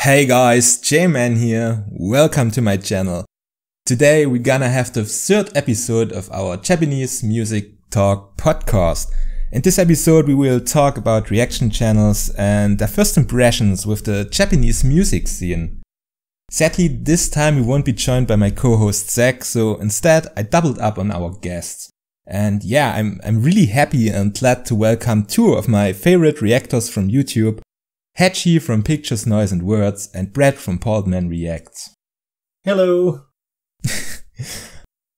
Hey guys, J-Man here. Welcome to my channel. Today we're gonna have the third episode of our Japanese Music Talk podcast. In this episode we will talk about reaction channels and their first impressions with the Japanese music scene. Sadly, this time we won't be joined by my co-host Zach, so instead I doubled up on our guests. And yeah, I'm really happy and glad to welcome two of my favorite reactors from YouTube, Hedgy from Pictures, Noise and Words, and Bret from Bald Man Reacts. Hello.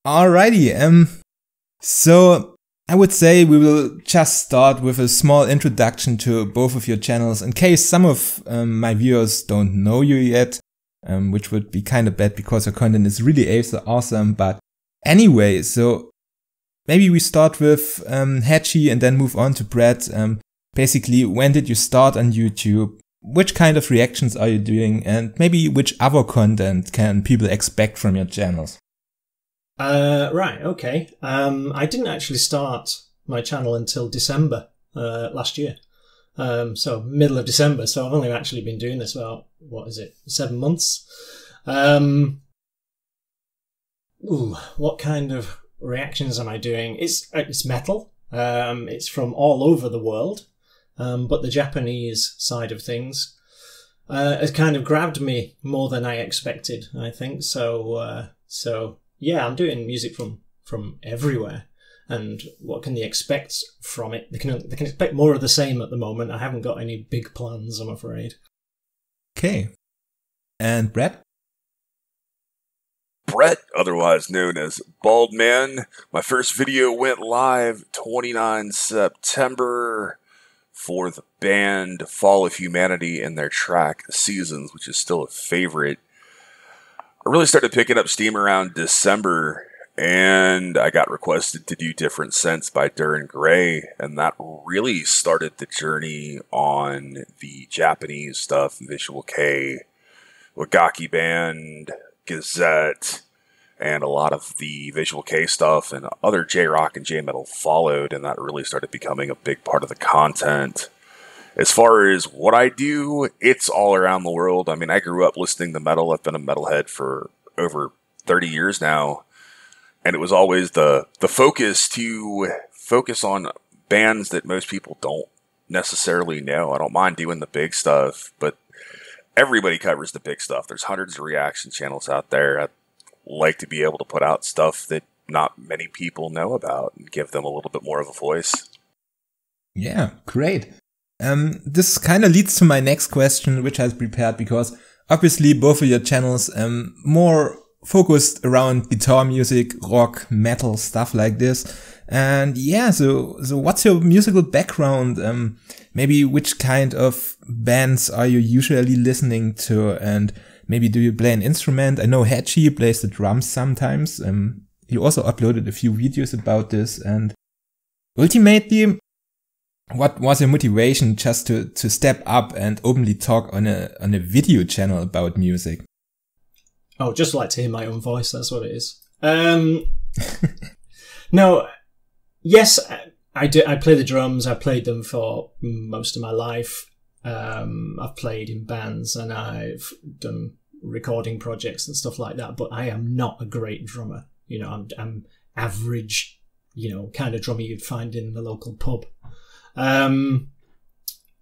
Alrighty, so I would say we will just start with a small introduction to both of your channels in case some of my viewers don't know you yet, which would be kind of bad because your content is really awesome. But anyway, so maybe we start with Hedgy and then move on to Bret. Basically, when did you start on YouTube? Which kind of reactions are you doing? And maybe which other content can people expect from your channels? Right, okay. I didn't actually start my channel until December last year. So middle of December. So I've only actually been doing this about, 7 months? What kind of reactions am I doing? It's metal. It's from all over the world. But the Japanese side of things has kind of grabbed me more than I expected, I think. So yeah, I'm doing music from everywhere. And what can they expect from it? They can expect more of the same at the moment. I haven't got any big plans, I'm afraid. Okay. And Bret? Bret, otherwise known as Bald Man. My first video went live 29 September for the band Fall of Humanity and their track Seasons, which is still a favorite. I really started picking up steam around December, and I got requested to do Different Scents by Duran Gray, and that really started the journey on the Japanese stuff, Visual K, Wagaki Band, Gazette, and a lot of the Visual K stuff and other J-Rock and J-Metal followed, and that really started becoming a big part of the content. As far as what I do, it's all around the world. I mean, I grew up listening to metal. I've been a metalhead for over 30 years now, and it was always the focus to focus on bands that most people don't necessarily know. I don't mind doing the big stuff, but everybody covers the big stuff. There's hundreds of reaction channels out there. I like to be able to put out stuff that not many people know about and give them a little bit more of a voice. Yeah, great. This kind of leads to my next question, which I've prepared because obviously both of your channels more focused around guitar music, rock, metal, stuff like this. And yeah, so what's your musical background? Maybe which kind of bands are you usually listening to? And maybe do you play an instrument? I know Hedgy plays the drums sometimes. He also uploaded a few videos about this. And ultimately, what was your motivation just to step up and openly talk on a video channel about music? Oh, just like to hear my own voice. That's what it is. No, yes, I do. I play the drums. I played them for most of my life. I've played in bands and I've done recording projects and stuff like that, but I am not a great drummer. You know, I'm average, kind of drummer you'd find in the local pub.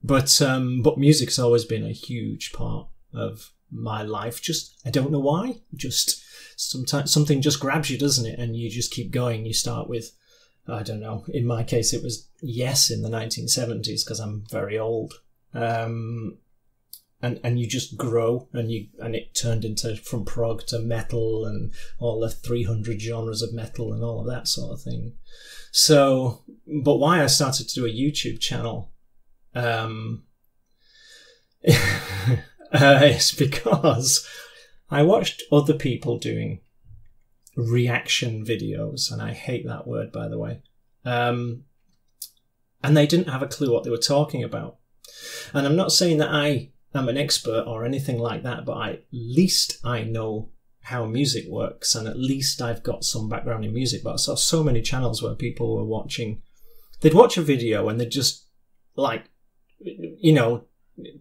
But music's always been a huge part of my life. Just, I don't know why, just sometimes something just grabs you, doesn't it? And you just keep going. You start with, I don't know, in my case, it was Yes in the 1970s because I'm very old. And you just grow and it turned into from prog to metal and all the 300 genres of metal and all of that sort of thing. So, but why I started to do a YouTube channel, is because I watched other people doing reaction videos, and I hate that word, by the way. And they didn't have a clue what they were talking about. And I'm not saying that I am an expert or anything like that, but at least I know how music works, and at least I've got some background in music. But I saw so many channels where people were watching, they'd watch a video and they'd just, like,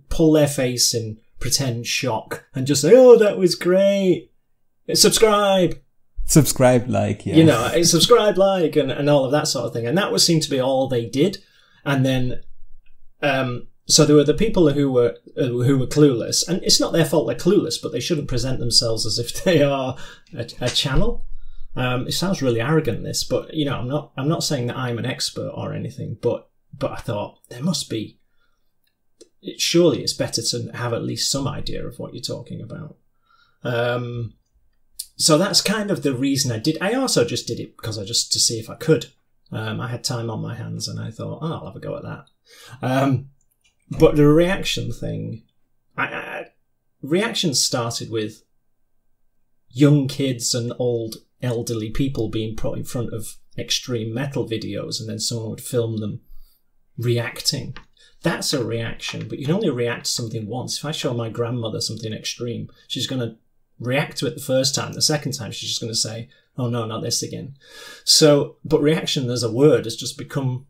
pull their face in pretend shock and just say, oh, that was great. Subscribe. Subscribe, like, yeah. You know, subscribe, like, and all of that sort of thing. And that would seem to be all they did. And then, so there were the people who were clueless, and it's not their fault they're clueless, but they shouldn't present themselves as if they are a channel. It sounds really arrogant, this, but you know, I'm not saying that I'm an expert or anything, but I thought there must be. Surely it's better to have at least some idea of what you're talking about. So that's kind of the reason I did. I also just did it because to see if I could. I had time on my hands, and I thought, oh, I'll have a go at that. But the reaction thing, reactions started with young kids and old elderly people being put in front of extreme metal videos, and then someone would film them reacting. That's a reaction, but you can only react to something once. If I show my grandmother something extreme, she's going to react to it the first time. The second time, she's just going to say, oh no, not this again. So, but reaction as a word has just become,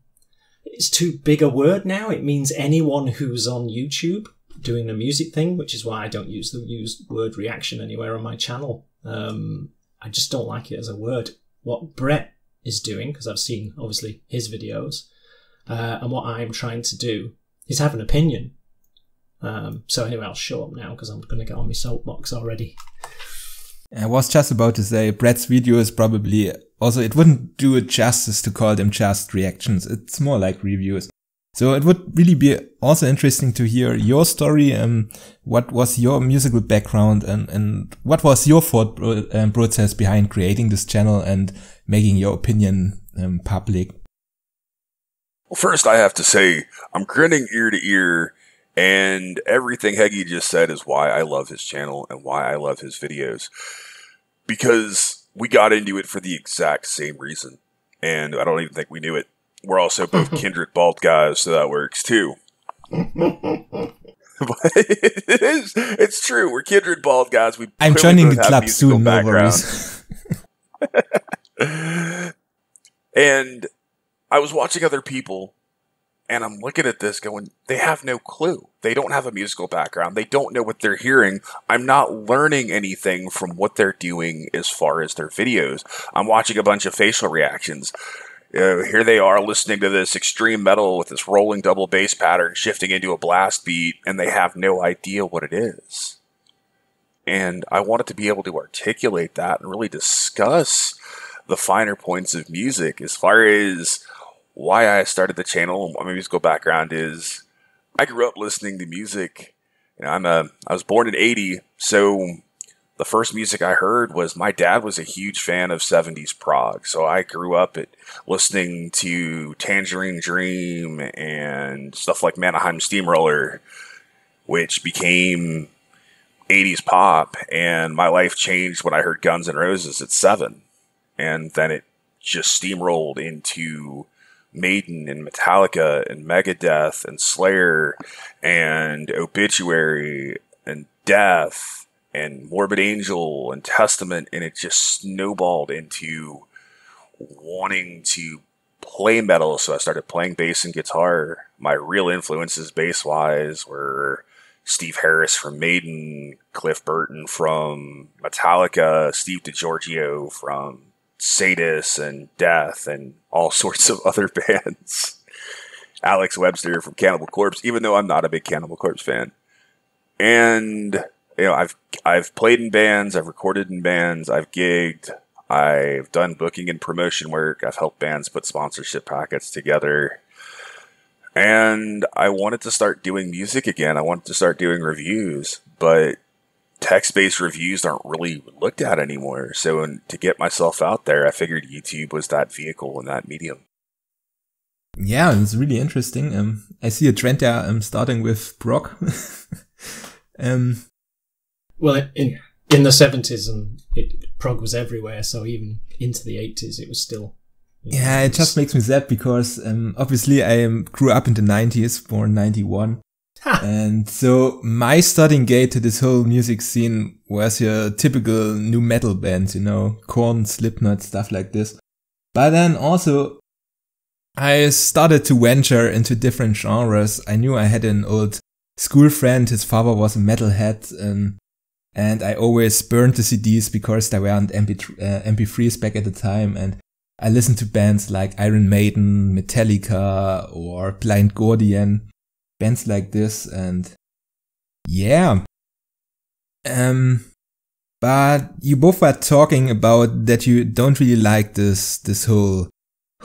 it's too big a word now. It means anyone who's on YouTube doing a music thing, which is why I don't use the word reaction anywhere on my channel. I just don't like it as a word. What Bret is doing, because I've seen, obviously, his videos, and what I'm trying to do is have an opinion. So anyway, I'll show up now because I'm going to get on my soapbox already. I was just about to say, Bret's video is probably also, it wouldn't do it justice to call them just reactions. It's more like reviews. So it would really be also interesting to hear your story. What was your musical background, and what was your thought process behind creating this channel and making your opinion public? Well, first I have to say, I'm grinning ear to ear, and everything Hedgy just said is why I love his channel and why I love his videos. Because we got into it for the exact same reason, and I don't even think we knew it. We're also both kindred bald guys, so that works too. But it's true. We're kindred bald guys. I'm joining the club soon, no worries. And I was watching other people, and I'm looking at this going, they have no clue. They don't have a musical background. They don't know what they're hearing. I'm not learning anything from what they're doing as far as their videos. I'm watching a bunch of facial reactions. Here they are listening to this extreme metal with this rolling double bass pattern shifting into a blast beat, and they have no idea what it is. And I wanted to be able to articulate that and really discuss the finer points of music. As far as why I started the channel, my musical background is, I grew up listening to music. You know, I was born in '80, so the first music I heard was, my dad was a huge fan of 70s prog, so I grew up listening to Tangerine Dream and stuff like Mannheim Steamroller, which became 80s pop, and my life changed when I heard Guns N' Roses at 7, and then it just steamrolled into Maiden and Metallica and Megadeth and Slayer and Obituary and Death and Morbid Angel and Testament, and it just snowballed into wanting to play metal, so I started playing bass and guitar. My real influences bass-wise were Steve Harris from Maiden, Cliff Burton from Metallica, Steve DiGiorgio from Sadus and Death, and all sorts of other bands. Alex Webster from Cannibal Corpse, even though I'm not a big Cannibal Corpse fan. And you know, I've played in bands, I've recorded in bands, I've gigged, I've done booking and promotion work, I've helped bands put sponsorship packets together. And I wanted to start doing music again. I wanted to start doing reviews, but text-based reviews aren't really looked at anymore. So to get myself out there, I figured YouTube was that vehicle and that medium. Yeah, it's really interesting. I see a trend there starting with prog. Well, in the 70s, and prog was everywhere, so even into the 80s, it was still... Yeah, it just makes me sad because obviously I grew up in the 90s, born 91. And so my starting gate to this whole music scene was your typical new metal bands, you know, Korn, Slipknot, stuff like this. But then also I started to venture into different genres. I knew I had an old school friend, his father was a metalhead, and I always burned the CDs because there weren't MP3s back at the time, and I listened to bands like Iron Maiden, Metallica, or Blind Guardian, bands like this, and yeah. But you both were talking about that you don't really like this whole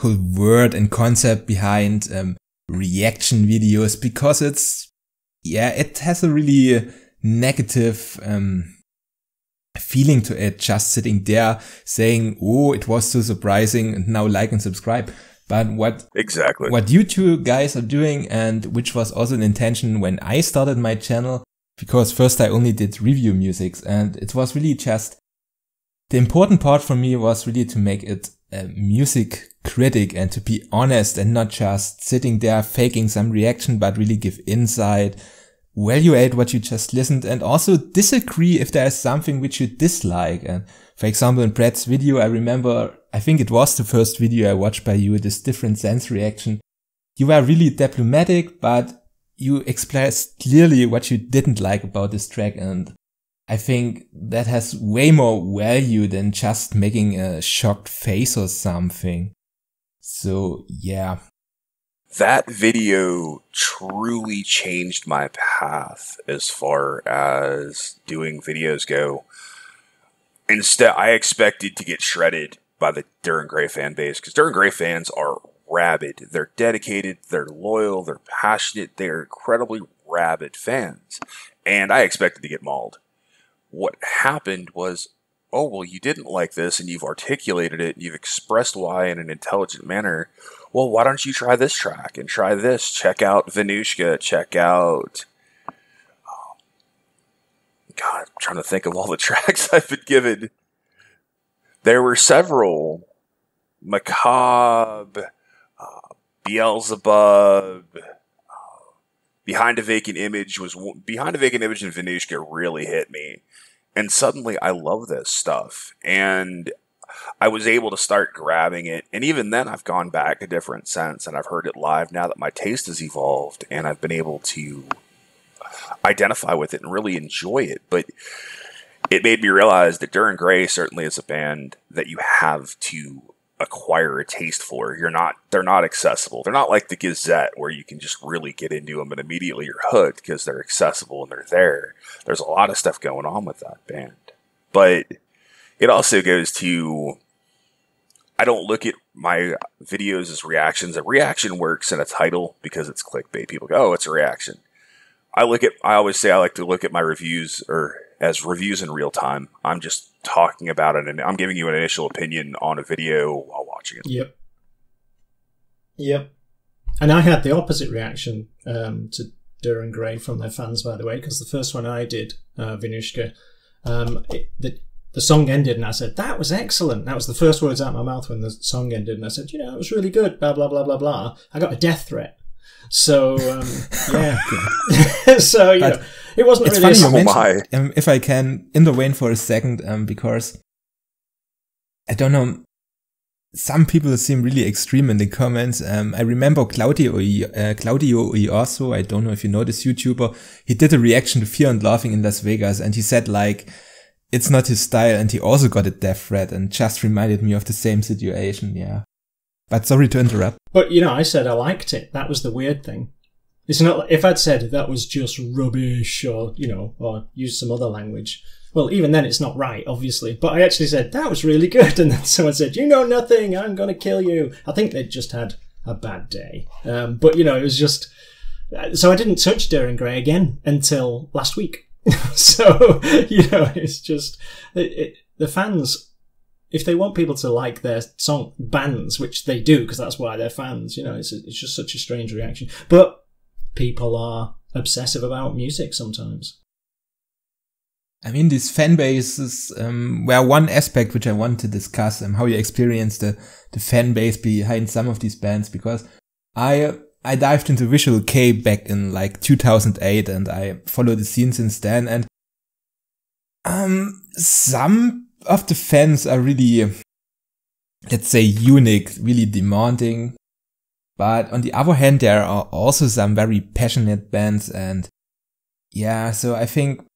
word and concept behind reaction videos, because it has a really negative feeling to it, just sitting there saying, oh, it was so surprising, and now like and subscribe. But what you two guys are doing, and which was also an intention when I started my channel, because first I only did review music, and it was really just, the important part for me was really to make it a music critic and to be honest and not just sitting there faking some reaction, but really give insight, evaluate what you just listened, and also disagree if there is something which you dislike. And for example, in Bret's video, I remember, I think it was the first video I watched by you, this different sense reaction. You were really diplomatic, but you expressed clearly what you didn't like about this track, and I think that has way more value than just making a shocked face or something. So, yeah. That video truly changed my path as far as doing videos go. Instead, I expected to get shredded by the Duran Gray fan base, because Duran Gray fans are rabid. They're dedicated, they're loyal, they're passionate, they're incredibly rabid fans. And I expected to get mauled. What happened was, oh, well, you didn't like this, and you've articulated it, and you've expressed why in an intelligent manner. Well, why don't you try this track, and try this? Check out Venushka, check out... God, I'm trying to think of all the tracks I've been given. There were several. Macabre, Beelzebub, Behind a Vacant Image and Venushka really hit me. And suddenly I love this stuff. And I was able to start grabbing it. And even then I've gone back a different sense, and I've heard it live now that my taste has evolved, and I've been able to identify with it and really enjoy it. But it made me realize that Duran Gray certainly is a band that you have to acquire a taste for. They're not accessible. They're not like the Gazette, where you can just really get into them and immediately you're hooked because they're accessible and they're there. There's a lot of stuff going on with that band. But it also goes to, I don't look at my videos as reactions. A reaction works in a title because it's clickbait. People go, oh, it's a reaction. I always say I like to look at my reviews as reviews in real time. I'm just talking about it, and I'm giving you an initial opinion on a video while watching it. Yep. And I had the opposite reaction to Duran Gray from their fans, by the way, because the first one I did, Venushka, the song ended, and I said, that was excellent. That was the first words out of my mouth when the song ended, and I said, it was really good, blah, blah, blah, blah, blah. I got a death threat. So, yeah. So, it wasn't it's really... It's funny you mentioned, if I can intervene for a second, because, I don't know, some people seem really extreme in the comments. I remember Claudio also, I don't know if you know this YouTuber, he did a reaction to Fear and Laughing in Las Vegas, and he said, like, it's not his style, and he also got a death threat, and just reminded me of the same situation, yeah. But sorry to interrupt. But, I said I liked it. That was the weird thing. It's not, if I'd said that was just rubbish, or, or used some other language, well, even then it's not right, obviously. But I actually said, that was really good. And then someone said, you know nothing, I'm going to kill you. I think they'd just had a bad day. But, it was just... So I didn't touch Duran Gray again until last week. So, it's just... the fans... If they want people to like their song bands, which they do, because that's why they're fans, it's just such a strange reaction. But people are obsessive about music sometimes. I mean, these fan bases were one aspect which I want to discuss, how you experience the fan base behind some of these bands, because I dived into Visual Kei back in like 2008, and I followed the scene since then, and some of the fans are really, let's say, unique, really demanding. But on the other hand, there are also some very passionate bands, and Yeah, so I think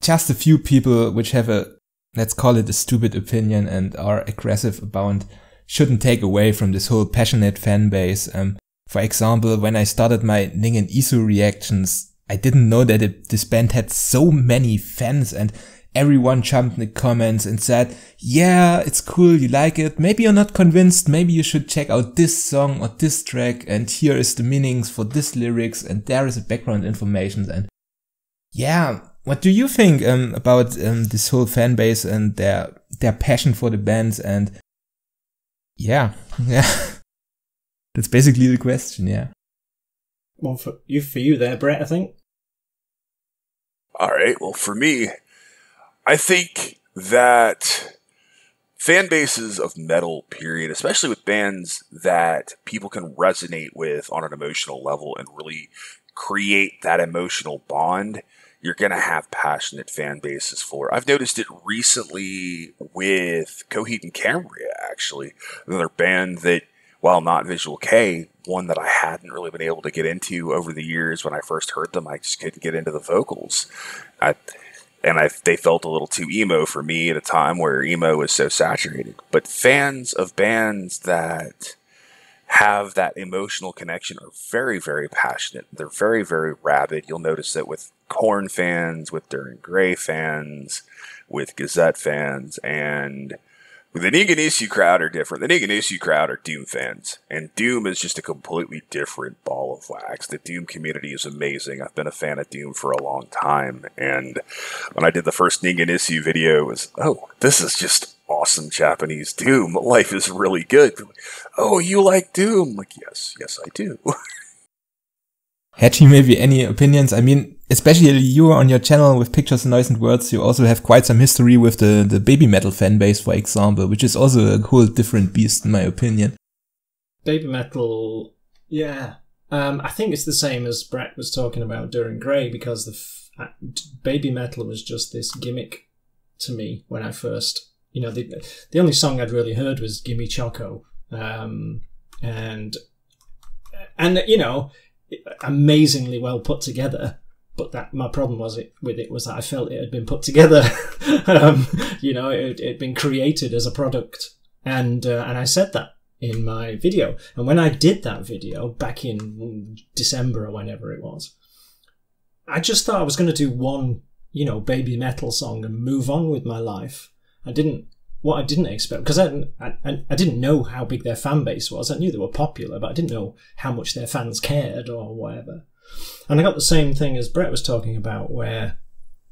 just a few people which have a, let's call it a stupid opinion and are aggressive about, shouldn't take away from this whole passionate fan base. For example, when I started my Ning and Isu reactions, I didn't know that this band had so many fans, and everyone jumped in the comments and said, yeah, it's cool, you like it. Maybe you're not convinced. Maybe you should check out this song or this track. And here is the meanings for this lyrics. And there is a background information. And yeah, what do you think about this whole fan base and their passion for the bands? And yeah, that's basically the question. Yeah. Well, for you there, Bret, I think. All right. Well, for me, I think that fan bases of metal, period, especially with bands that people can resonate with on an emotional level and really create that emotional bond, you're going to have passionate fan bases for. I've noticed it recently with Coheed and Cambria, actually. Another band that, while not Visual K, one that I hadn't really been able to get into over the years. When I first heard them, I just couldn't get into the vocals. They felt a little too emo for me at a time where emo was so saturated. But fans of bands that have that emotional connection are very, very passionate. They're very, very rabid. You'll notice that with Korn fans, with Duran Gray fans, with Gazette fans, and the Ning and Isu crowd are different. The Ning and Isu crowd are Doom fans, and Doom is just a completely different ball of wax. The Doom community is amazing. I've been a fan of Doom for a long time, and when I did the first Ning and Isu video, it was, oh, this is just awesome Japanese Doom. Life is really good. Oh, you like Doom? Like, yes, I do. Hedgy, maybe any opinions? I mean, especially you on your channel with Pictures, Noise and Words, you also have quite some history with the baby metal fan base, for example, which is also a whole different beast in my opinion. Baby metal, yeah. I think it's the same as Bret was talking about Duran Gray, because baby metal was just this gimmick to me when I first, the only song I'd really heard was Gimme Choco. Amazingly well put together, but that my problem was that I felt it had been put together. It had been created as a product, and I said that in my video. And when I did that video back in December or whenever it was, I just thought I was going to do one, baby metal song and move on with my life. What I didn't expect, because I didn't know how big their fan base was. I knew they were popular, but I didn't know how much their fans cared or whatever. And I got the same thing as Bret was talking about, where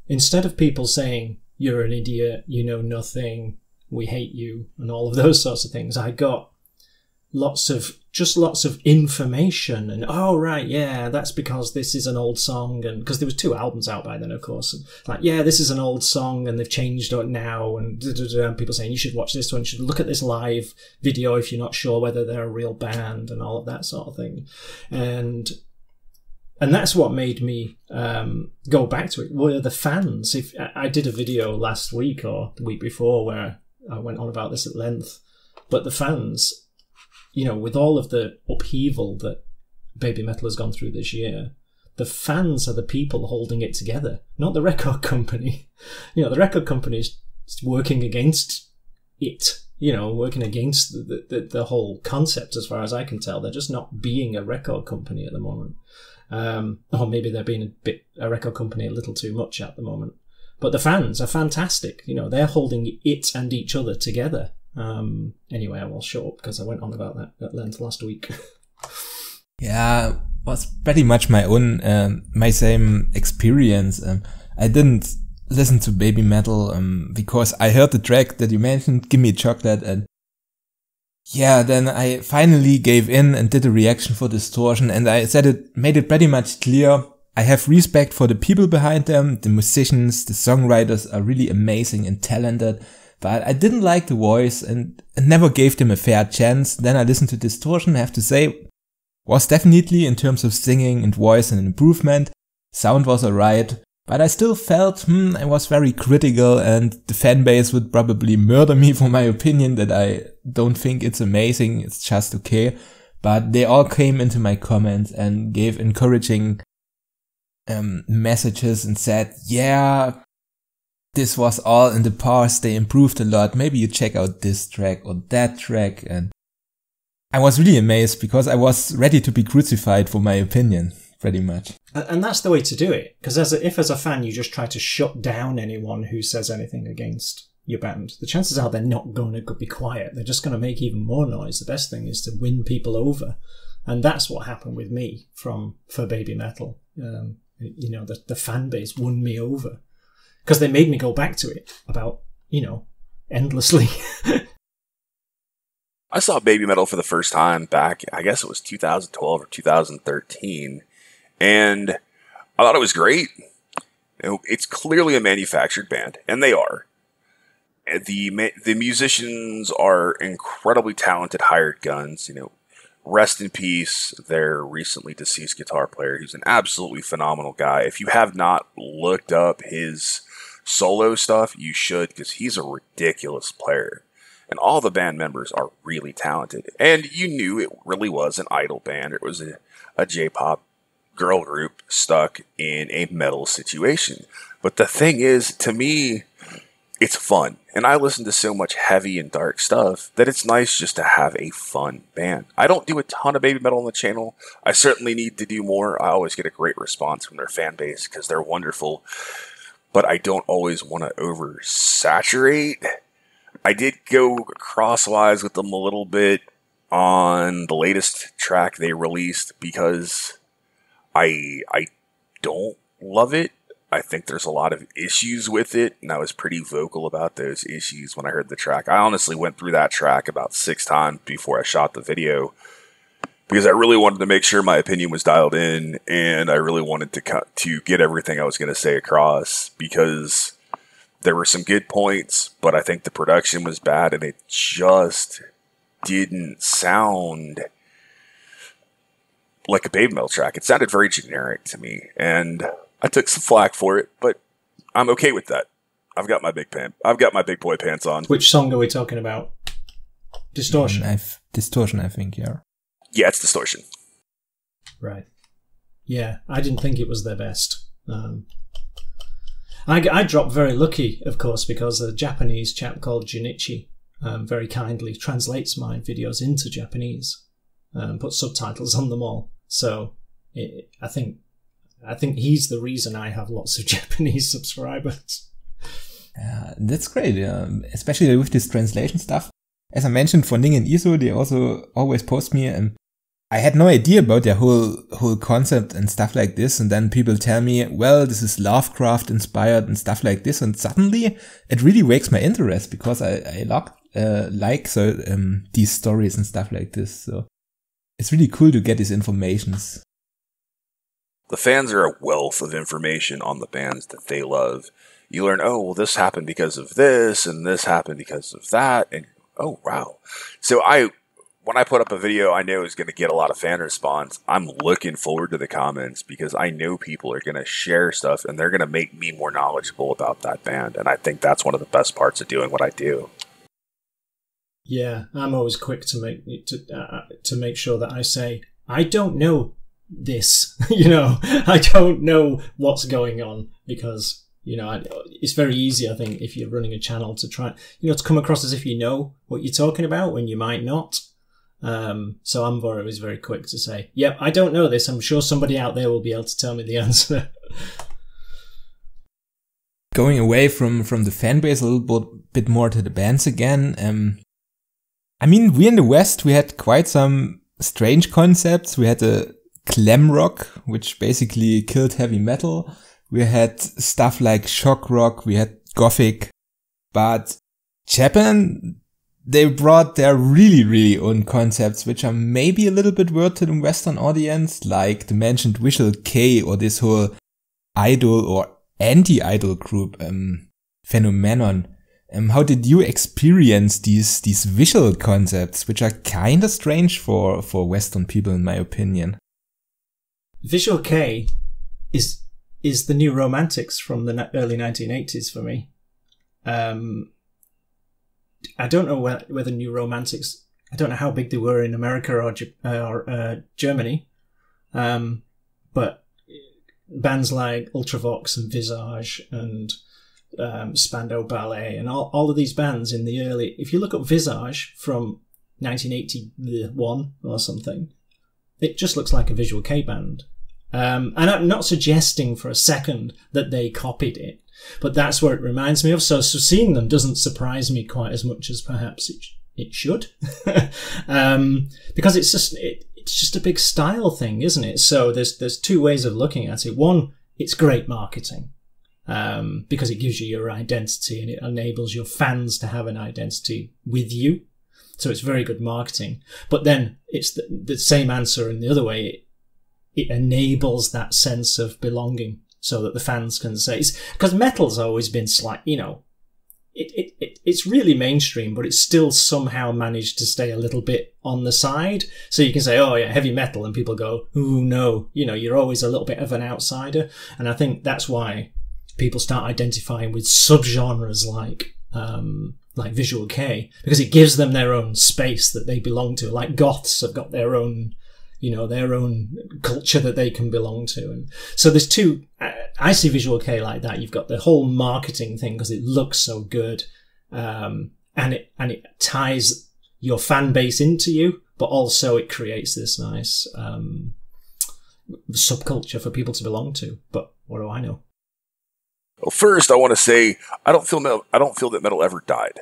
instead of people saying, you're an idiot, you know nothing, we hate you, and all of those sorts of things, I got lots of information, and oh right, yeah, that's because this is an old song, and because there was 2 albums out by then, of course, and like, yeah, this is an old song and they've changed it now, and people saying you should watch this one, you should look at this live video if you're not sure whether they're a real band, and all of that sort of thing. And that's what made me go back to it, were the fans. If I did a video last week or the week before where I went on about this at length, but the fans, with all of the upheaval that baby metal has gone through this year, the fans are the people holding it together, not the record company. The record company is working against it, working against the whole concept, as far as I can tell. They're just not being a record company at the moment. Or maybe they're being a record company a little too much at the moment. But the fans are fantastic. They're holding it and each other together. Anyway, I will shut up because I went on about that at length last week. Yeah, was pretty much my own, my same experience. I didn't listen to baby metal, because I heard the track that you mentioned, Gimme Chocolate, and yeah, then I finally gave in and did a reaction for Distortion, and I made it pretty much clear. I have respect for the people behind them, the musicians, the songwriters are really amazing and talented. But I didn't like the voice and never gave them a fair chance. Then I listened to Distortion, I have to say, was definitely in terms of singing and voice an improvement. Sound was alright, but I still felt, I was very critical, and the fan base would probably murder me for my opinion that I don't think it's amazing, it's just okay. But they all came into my comments and gave encouraging messages and said, yeah, this was all in the past, they improved a lot, maybe you check out this track or that track. And I was really amazed because I was ready to be crucified for my opinion, pretty much. And that's the way to do it, because if as a fan you just try to shut down anyone who says anything against your band, the chances are they're not going to be quiet. They're just going to make even more noise. The best thing is to win people over. And that's what happened with me for Baby Metal. The fan base won me over because they made me go back to it about, endlessly. I saw Baby Metal for the first time back, I guess it was 2012 or 2013, and I thought it was great. It's clearly a manufactured band, and they are. The musicians are incredibly talented hired guns. Rest in peace, their recently deceased guitar player, who's an absolutely phenomenal guy. If you have not looked up his solo stuff, you should, because he's a ridiculous player. And all the band members are really talented. And you knew it really was an idol band. It was a J-pop girl group stuck in a metal situation. But the thing is, to me, it's fun. And I listen to so much heavy and dark stuff that it's nice just to have a fun band. I don't do a ton of Baby Metal on the channel. I certainly need to do more. I always get a great response from their fan base because they're wonderful. But I don't always want to oversaturate. I did go crosswise with them a little bit on the latest track they released because I don't love it. I think there's a lot of issues with it, and I was pretty vocal about those issues when I heard the track. I honestly went through that track about 6 times before I shot the video because I really wanted to make sure my opinion was dialed in, and I really wanted to get everything I was going to say across because there were some good points, but I think the production was bad, and it just didn't sound like a Baby Metal track. It sounded very generic to me, and I took some flack for it, but I'm okay with that. I've got my big boy pants on. Which song are we talking about? Distortion. Distortion, I think, yeah. Yeah, it's Distortion. Right. Yeah, I didn't think it was their best. I dropped very lucky, of course, because a Japanese chap called Junichi very kindly translates my videos into Japanese, puts subtitles on them all. So I think he's the reason I have lots of Japanese subscribers. That's great, especially with this translation stuff. As I mentioned, for Ning and Iso, they also always post me, and I had no idea about their whole concept and stuff like this, and then people tell me, well, this is Lovecraft inspired and stuff like this, and suddenly it really wakes my interest because I like these stories and stuff like this. So it's really cool to get these informations. The fans are a wealth of information on the bands that they love. You learn, oh, well, this happened because of this, and this happened because of that, and oh, wow. So when I put up a video I know is going to get a lot of fan response, I'm looking forward to the comments because I know people are going to share stuff and they're going to make me more knowledgeable about that band. And I think that's one of the best parts of doing what I do. Yeah, I'm always quick to make sure that I say, I don't know this, I don't know what's going on because, it's very easy, I think, if you're running a channel to try, to come across as if you know what you're talking about when you might not. So I'm always very quick to say, yep, I don't know this. I'm sure somebody out there will be able to tell me the answer. Going away from the fan base a little bit more to the bands again. We in the West, we had quite some strange concepts. We had a glam rock, which basically killed heavy metal. We had stuff like shock rock. We had gothic. But Japan, they brought their really, really own concepts, which are maybe a little bit weird to the Western audience, like the mentioned Visual K or this whole idol or anti-idol group, phenomenon. How did you experience these visual concepts, which are kind of strange for Western people, in my opinion? Visual K is the New Romantics from the early 1980s for me. I don't know whether New Romantics, I don't know how big they were in America or Germany, but bands like Ultravox and Visage and Spandau Ballet and all of these bands in the early... If you look up Visage from 1981 or something, it just looks like a Visual K band. And I'm not suggesting for a second that they copied it, but that's what it reminds me of. So seeing them doesn't surprise me quite as much as perhaps it should. Because it's just a big style thing, isn't it? So there's two ways of looking at it. One, it's great marketing, because it gives you your identity and it enables your fans to have an identity with you. So it's very good marketing. But then it's the same answer in the other way. It enables that sense of belonging so that the fans can say, because metal's always been it's really mainstream, but it's still somehow managed to stay a little bit on the side. So you can say, oh yeah, heavy metal, and people go, ooh, no, you're always a little bit of an outsider. And I think that's why people start identifying with subgenres like Visual K, because it gives them their own space that they belong to. Like goths have got their own, their own culture that they can belong to. And so there's two, I see Visual K like that. You've got the whole marketing thing because it looks so good. And it ties your fan base into you, but also it creates this nice, subculture for people to belong to. But what do I know? Well, first I want to say, I don't feel that metal ever died.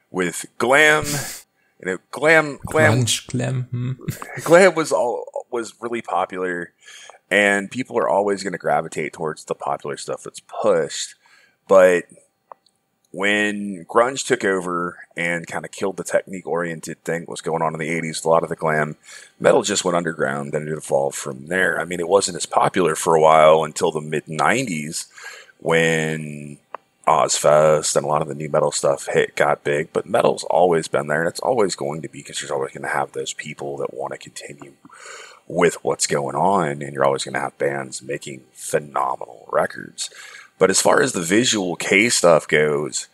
With glam, glam was really popular, and people are always going to gravitate towards the popular stuff that's pushed. But when grunge took over and kind of killed the technique-oriented thing that was going on in the 80s, a lot of the glam, metal just went underground, and it evolved from there. I mean, it wasn't as popular for a while until the mid-90s, when Ozfest and a lot of the new metal stuff got big, but metal's always been there, and it's always going to be, because you're always going to have those people that want to continue with what's going on, and you're always going to have bands making phenomenal records. But as far as the Visual K stuff goes,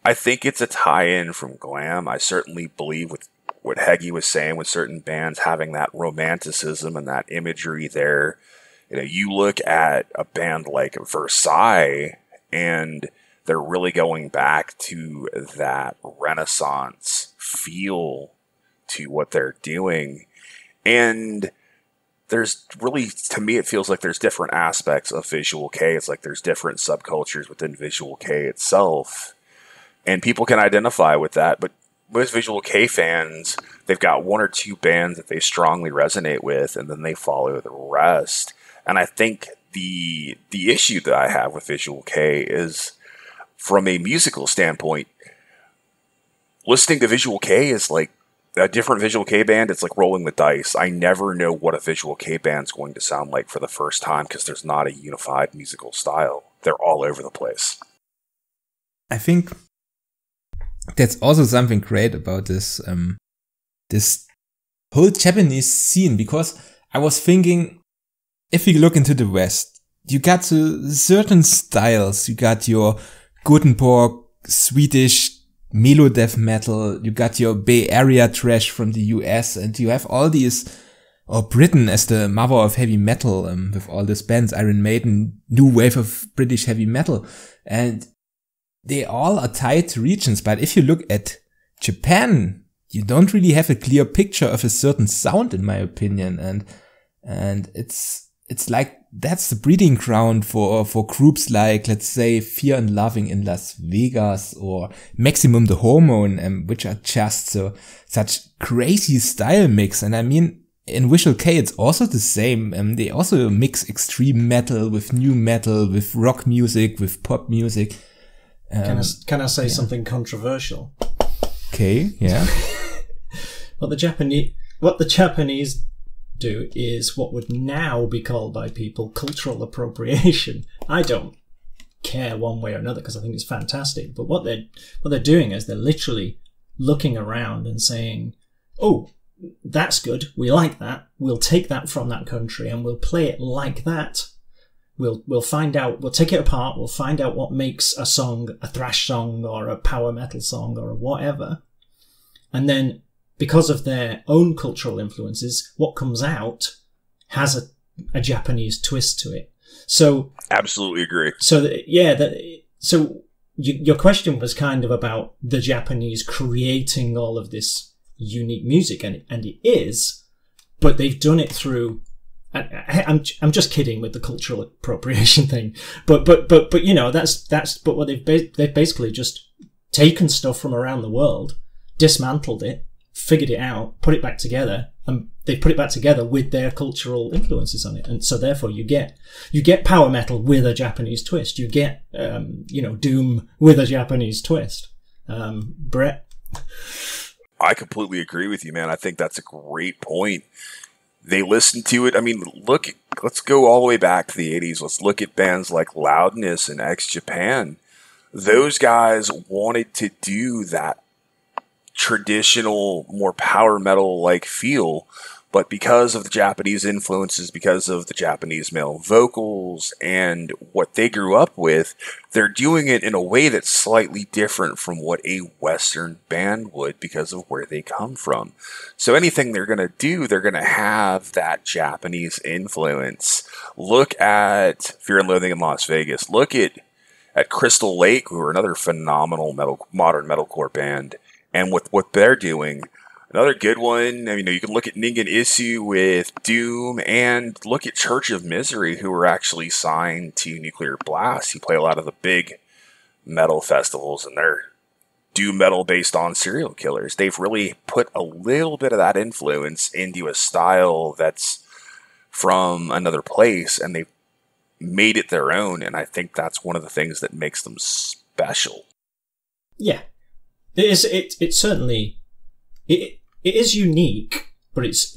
I think it's a tie-in from glam. I certainly believe with what Hedgy was saying, with certain bands having that romanticism and that imagery there. You look at a band like Versailles, and they're really going back to that Renaissance feel to what they're doing. And there's really, to me, it feels like there's different aspects of Visual K. It's like there's different subcultures within Visual K itself. And people can identify with that, but most Visual K fans, they've got one or two bands that they strongly resonate with, and then they follow the rest. And I think the issue that I have with Visual K is, from a musical standpoint, listening to Visual K is like a different Visual K band. It's like rolling the dice. I never know what a Visual K band's going to sound like for the first time, because there's not a unified musical style. They're all over the place. I think that's also something great about this this whole Japanese scene, because I was thinking, if you look into the West, you got certain styles. You got your Gothenburg Swedish melo death metal. You got your Bay Area trash from the US, and you have all these, or Britain as the mother of heavy metal, with all these bands, Iron Maiden, new wave of British heavy metal, and they all are tied to regions. But if you look at Japan, you don't really have a clear picture of a certain sound, in my opinion, and it's like that's the breeding ground for groups like, let's say, Fear and Loving in Las Vegas, or Maximum the Hormone, which are just such crazy style mix. And I mean, in Visual K, it's also the same. They also mix extreme metal with new metal, with rock music, with pop music. Can I say something controversial? Okay, yeah. What the Japanese do is what would now be called by people cultural appropriation. I don't care one way or another, because I think it's fantastic. But what they're doing is they're literally looking around and saying, "Oh, that's good. We like that. We'll take that from that country and we'll play it like that. We'll find out. We'll take it apart. We'll find out what makes a song a thrash song or a power metal song or a whatever, and then." Because of their own cultural influences, what comes out has a Japanese twist to it. So absolutely agree. So your question was kind of about the Japanese creating all of this unique music, and it is, but they've done it through. I'm just kidding with the cultural appropriation thing, but you know that's what they've basically just taken stuff from around the world, dismantled it, figured it out, put it back together, and they put it back together with their cultural influences on it, and so therefore you get power metal with a Japanese twist, you get doom with a Japanese twist. Bret, I completely agree with you, man. I think that's a great point. They listen to it. I mean, let's go all the way back to the 80s. Let's look at bands like Loudness and X-Japan. Those guys wanted to do that traditional, more power metal-like feel, but because of the Japanese influences, because of the Japanese male vocals and what they grew up with, they're doing it in a way that's slightly different from what a Western band would because of where they come from. So anything they're going to do, they're going to have that Japanese influence. Look at Fear and Loathing in Las Vegas. Look at Crystal Lake, who are another phenomenal modern metalcore band, and with what they're doing. Another good one, I mean, you can look at Ningen Issue with Doom, and look at Church of Misery, who are actually signed to Nuclear Blast, who play a lot of the big metal festivals, and they're doom metal based on serial killers. They've really put a little bit of that influence into a style that's from another place, and they've made it their own, and I think that's one of the things that makes them special. Yeah. It's certainly... It is unique, but it's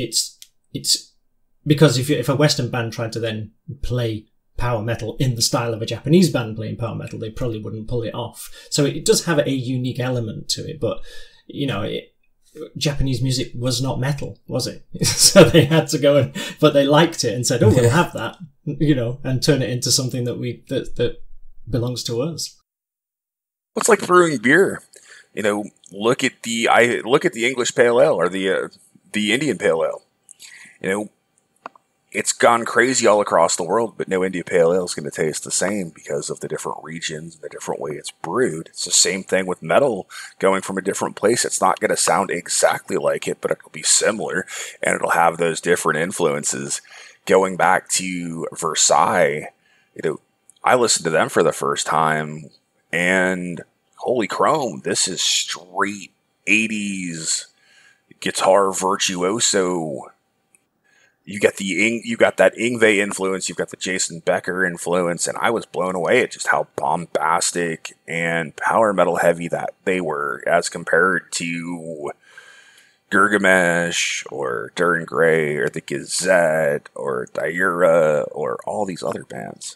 because if a Western band tried to then play power metal in the style of a Japanese band playing power metal, they probably wouldn't pull it off. So it does have a unique element to it, but Japanese music was not metal, was it? So they had to go but they liked it and said, "Oh, we'll have that," and turn it into something that belongs to us. It's like brewing beer. Look at the English Pale Ale or the Indian Pale Ale. It's gone crazy all across the world, but no India Pale Ale is going to taste the same because of the different regions and the different way it's brewed. It's the same thing with metal going from a different place. It's not going to sound exactly like it, but it'll be similar, and it'll have those different influences. Going back to Versailles, I listened to them for the first time, and holy chrome, this is straight 80s guitar virtuoso. You got that Yngwie influence, you've got the Jason Becker influence, and I was blown away at just how bombastic and power metal heavy that they were as compared to Gilgamesh or Duran Gray or the Gazette or Daira or all these other bands.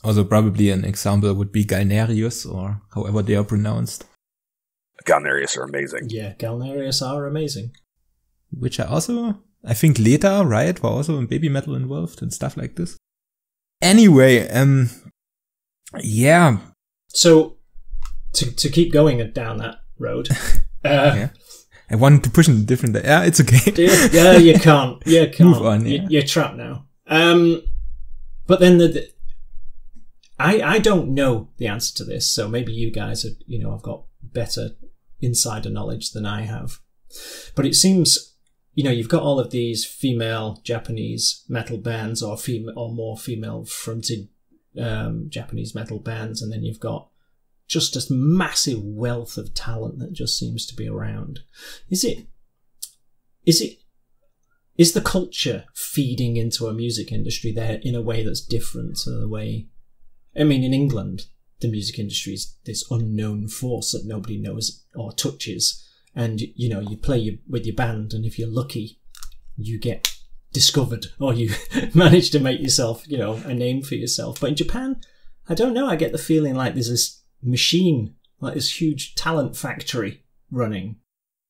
Also probably an example would be Galnerius, or however they are pronounced. Galnerius are amazing. Yeah, Galnerius are amazing. Which are also, I think Leta, right, were also in baby metal involved and stuff like this. Anyway, yeah. So, to keep going down that road. Yeah. I wanted to push in a different... Yeah, it's okay. Yeah, you can't. You can't. Move on, yeah. You're trapped now. But then I don't know the answer to this, so maybe you guys have got better insider knowledge than I have. But it seems, you've got all of these female Japanese metal bands or more female fronted Japanese metal bands, and then you've got just this massive wealth of talent that just seems to be around. Is the culture feeding into a music industry there in a way that's different to the way... I mean, in England, the music industry is this unknown force that nobody knows or touches. And, you play with your band, and if you're lucky, you get discovered or you manage to make yourself, a name for yourself. But in Japan, I don't know, I get the feeling like there's this machine, like this huge talent factory running.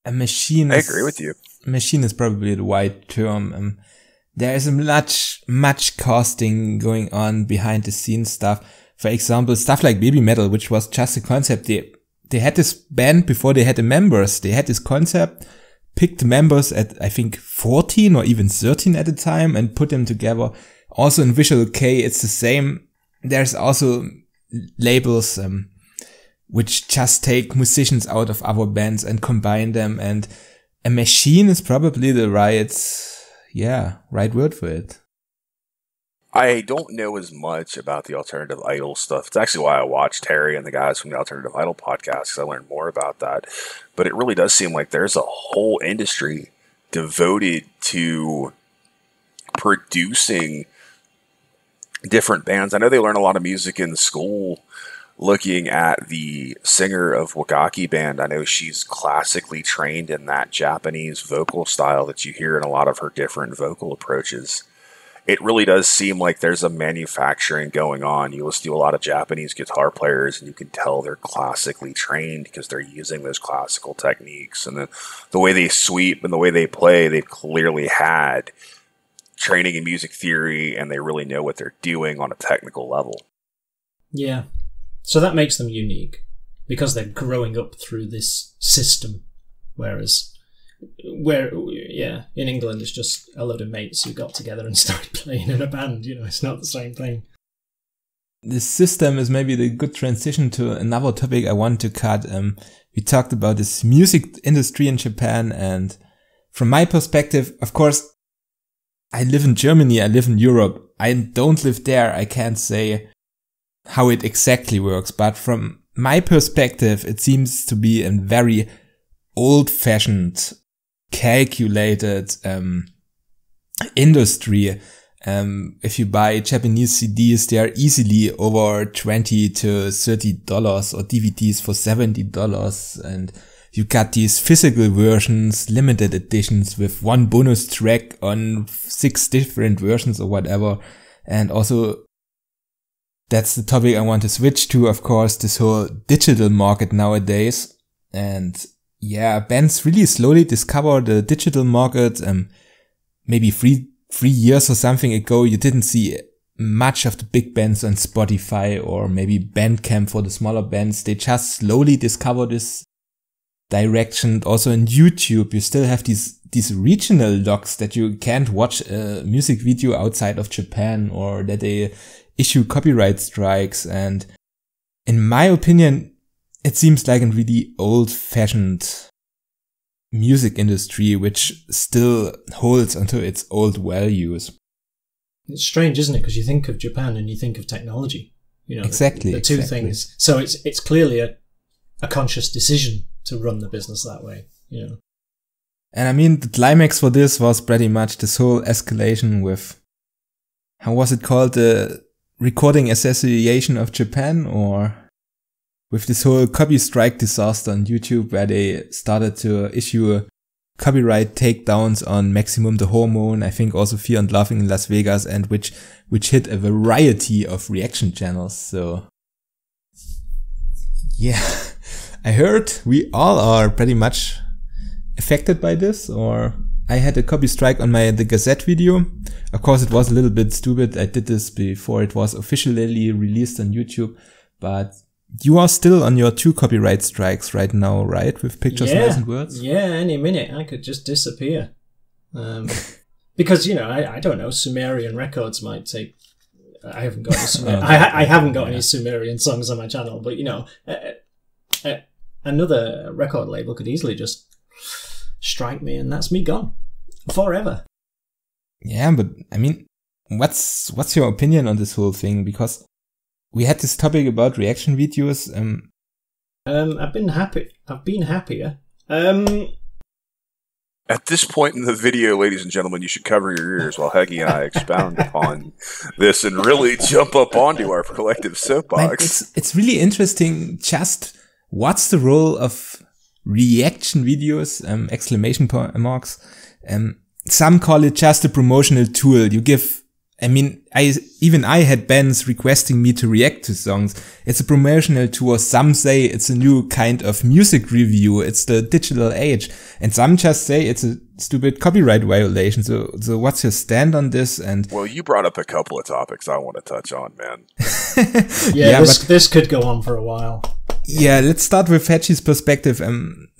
A machine. I agree with you. Machine is probably the right term. There is much casting going on behind the scenes stuff. For example, stuff like baby metal, which was just a concept. They had this band before they had the members. They had this concept, picked the members at, I think, 14 or even 13 at the time and put them together. Also in Visual Kei, it's the same. There's also labels which just take musicians out of other bands and combine them, and a machine is probably the right word for it. I don't know as much about the Alternative Idol stuff. It's actually why I watched Harry and the guys from the Alternative Idol podcast, because I learned more about that. But it really does seem like there's a whole industry devoted to producing different bands. I know they learn a lot of music in school. Looking at the singer of Wagaki Band, I know she's classically trained in that Japanese vocal style that you hear in a lot of her different vocal approaches. It really does seem like there's a manufacturing going on. You listen to a lot of Japanese guitar players and you can tell they're classically trained because they're using those classical techniques. And the way they sweep and the way they play, they've clearly had training in music theory and they really know what they're doing on a technical level. Yeah. So that makes them unique because they're growing up through this system. Whereas, in England, it's just a load of mates who got together and started playing in a band. You know, it's not the same thing. This system is maybe the good transition to another topic I want to cut. We talked about this music industry in Japan, and from my perspective, of course, I live in Germany, I live in Europe. I don't live there. I can't say how it exactly works, but from my perspective, it seems to be a very old-fashioned, calculated industry. If you buy Japanese CDs, they are easily over $20 to $30, or DVDs for $70, and you got these physical versions, limited editions with one bonus track on 6 different versions or whatever. And also, that's the topic I want to switch to, of course, this whole digital market nowadays. And yeah, bands really slowly discover the digital market. Maybe three years or something ago, you didn't see much of the big bands on Spotify or maybe Bandcamp for the smaller bands. They just slowly discover this direction. Also on YouTube, you still have these regional locks that you can't watch a music video outside of Japan, or that they issue copyright strikes. And in my opinion, it seems like a really old-fashioned music industry which still holds onto its old values. It's strange, isn't it? Because you think of Japan and you think of technology. You know, exactly. The two things. So it's clearly a conscious decision to run the business that way. You know. And I mean, the climax for this was pretty much this whole escalation with, how was it called? The Recording Association of Japan, or with this whole copy strike disaster on YouTube, where they started to issue copyright takedowns on Maximum the Hormone, I think also Fear and Laughing in Las Vegas, and which hit a variety of reaction channels. So yeah, I heard we all are pretty much affected by this, or I had a copy strike on the Gazette video. Of course, it was a little bit stupid. I did this before it was officially released on YouTube, but you are still on your 2 copyright strikes right now, right? With Pictures, Noise and Words? Yeah, any minute I could just disappear. Because, you know, I don't know, Sumerian Records might take... I haven't got any Sumerian, I haven't got any Sumerian songs on my channel, but, you know, another record label could easily just strike me and that's me gone. Forever. Yeah, but, I mean, what's your opinion on this whole thing? Because we had this topic about reaction videos. I've been happier. At this point in the video, ladies and gentlemen, you should cover your ears while Hedgy and I expound upon this and really jump up onto our collective soapbox. It's really interesting. Just what's the role of reaction videos? Exclamation marks. Some call it just a promotional tool. You give. I mean, I had bands requesting me to react to songs. It's a promotional tour. Some say it's a new kind of music review. It's the digital age. And some just say it's a stupid copyright violation. So what's your stand on this? And well, you brought up a couple of topics I want to touch on, man. This could go on for a while. Yeah, let's start with Hedgy's perspective.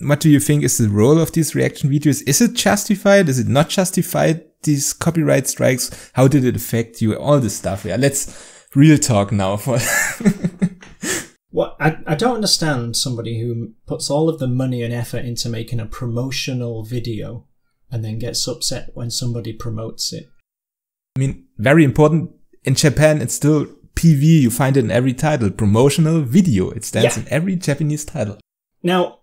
What do you think is the role of these reaction videos? Is it justified? Is it not justified? these copyright strikes? How did it affect you? All this stuff. Yeah, let's real talk now. Well, I don't understand somebody who puts all of the money and effort into making a promotional video and then gets upset when somebody promotes it. I mean, very important. In Japan, it's still PV. You find it in every title. Promotional video. It stands in every Japanese title. Now,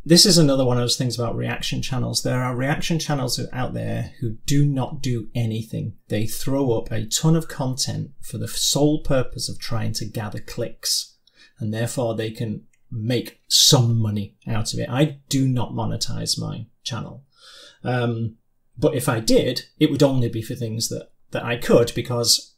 this is another one of those things about reaction channels. There are reaction channels out there who do not do anything. They throw up a ton of content for the sole purpose of trying to gather clicks. And therefore they can make some money out of it. I do not monetize my channel. But if I did, it would only be for things that I could, because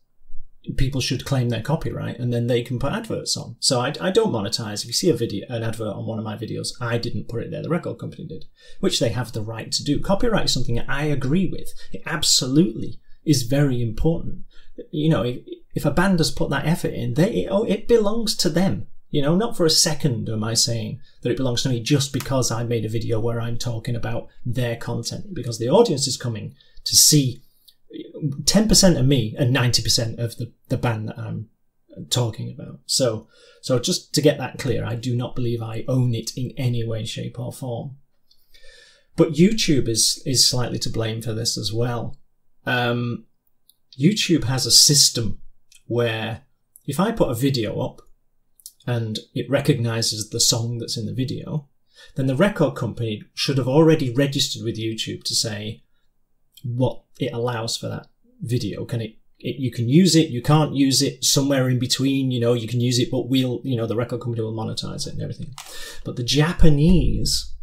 people should claim their copyright and then they can put adverts on. So I don't monetize. If you see an advert on one of my videos, I didn't put it there. The record company did, which they have the right to do. Copyright is something I agree with. It absolutely is very important. You know, if a band has put that effort in, it belongs to them. You know, not for a second am I saying that it belongs to me just because I made a video where I'm talking about their content, because the audience is coming to see 10% of me and 90% of the band that I'm talking about. So just to get that clear, I do not believe I own it in any way, shape or form. But YouTube is slightly to blame for this as well. YouTube has a system where if I put a video up and it recognizes the song that's in the video, then the record company should have already registered with YouTube to say what it allows for that video. You can use it, you can't use it, somewhere in between, you know, you can use it, but the record company will monetize it and everything. But the Japanese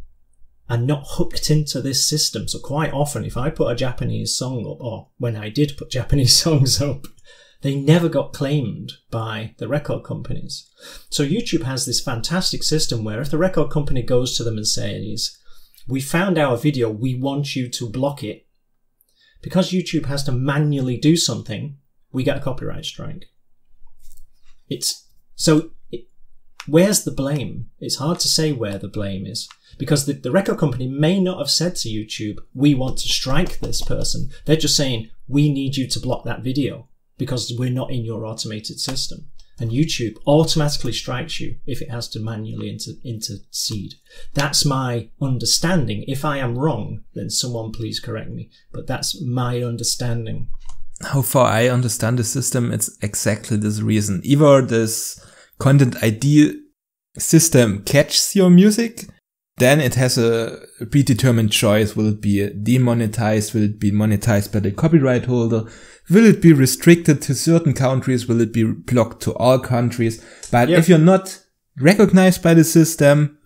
are not hooked into this system. So quite often, if I put a Japanese song up, or when I did put Japanese songs up, they never got claimed by the record companies. So YouTube has this fantastic system where if the record company goes to them and says, we found our video, we want you to block it, because YouTube has to manually do something, we get a copyright strike. Where's the blame? It's hard to say where the blame is, because the record company may not have said to YouTube, we want to strike this person. They're just saying, we need you to block that video because we're not in your automated system. And YouTube automatically strikes you if it has to manually intercede. That's my understanding. If I am wrong, then someone please correct me. But that's my understanding. How far I understand the system, it's exactly this reason. Either this content ID system catches your music, then it has a predetermined choice. Will it be demonetized? Will it be monetized by the copyright holder? Will it be restricted to certain countries? Will it be blocked to all countries? But if you're not recognized by the system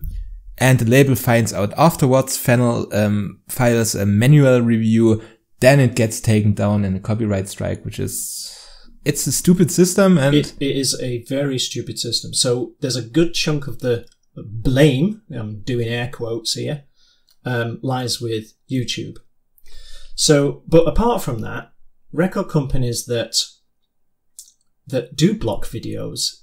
and the label finds out afterwards, files a manual review, then it gets taken down in a copyright strike, it's a stupid system. And it is a very stupid system. So there's a good chunk of the blame, I'm doing air quotes here, lies with YouTube. So, but apart from that, record companies that do block videos,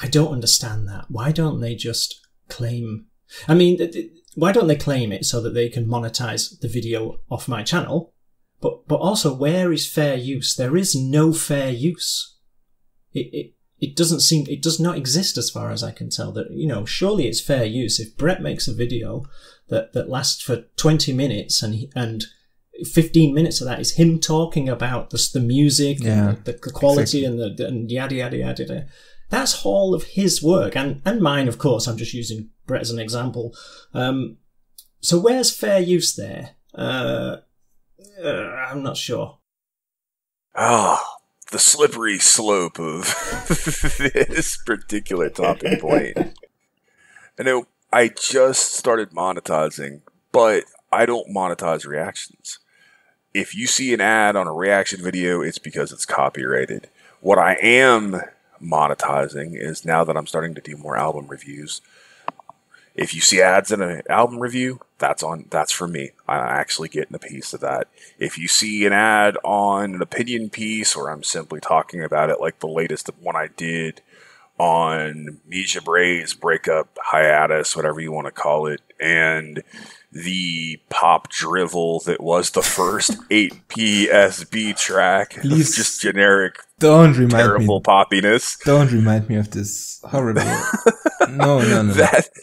I don't understand that. Why don't they just claim? I mean, why don't they claim it so that they can monetize the video off my channel? But also, where is fair use? There is no fair use. It does not exist as far as I can tell. That, you know, surely it's fair use. If Bret makes a video that lasts for 20 minutes and 15 minutes of that is him talking about the music and the quality and yada, yada, yada. That's all of his work and mine, of course. I'm just using Bret as an example. So where's fair use there? I'm not sure. The slippery slope of this particular topic point. I know I just started monetizing, but I don't monetize reactions. If you see an ad on a reaction video, it's because it's copyrighted. What I am monetizing is, now that I'm starting to do more album reviews, if you see ads in an album review, that's for me. I actually get in a piece of that. If you see an ad on an opinion piece, or I'm simply talking about it, like the latest one I did on Misha Bray's breakup hiatus, whatever you want to call it, and the pop drivel that was the first 8PSB track. Please just generic, don't remind terrible me. poppiness. Don't remind me of this horrible. No.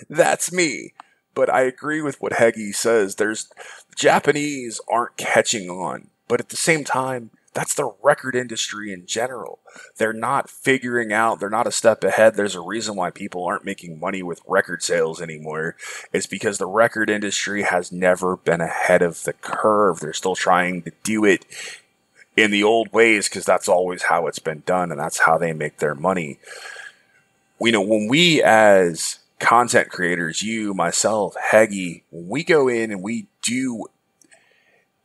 That's me. But I agree with what Hedgy says. Japanese aren't catching on, but at the same time, that's the record industry in general. They're not figuring out, they're not a step ahead. There's a reason why people aren't making money with record sales anymore. It's because the record industry has never been ahead of the curve. They're still trying to do it in the old ways because that's always how it's been done, and that's how they make their money. When we as content creators, you, myself, Hedgy, when we go in and we do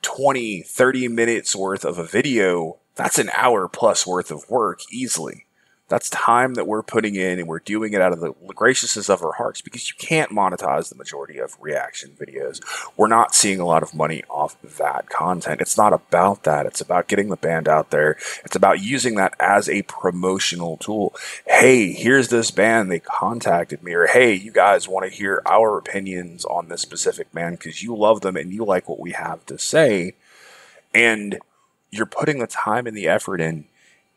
20, 30 minutes worth of a video, that's an hour plus worth of work easily. That's time that we're putting in, and we're doing it out of the graciousness of our hearts, because you can't monetize the majority of reaction videos. We're not seeing a lot of money off that content. It's not about that. It's about getting the band out there. It's about using that as a promotional tool. Hey, here's this band. They contacted me. Or, hey, you guys want to hear our opinions on this specific band because you love them and you like what we have to say. And you're putting the time and the effort in.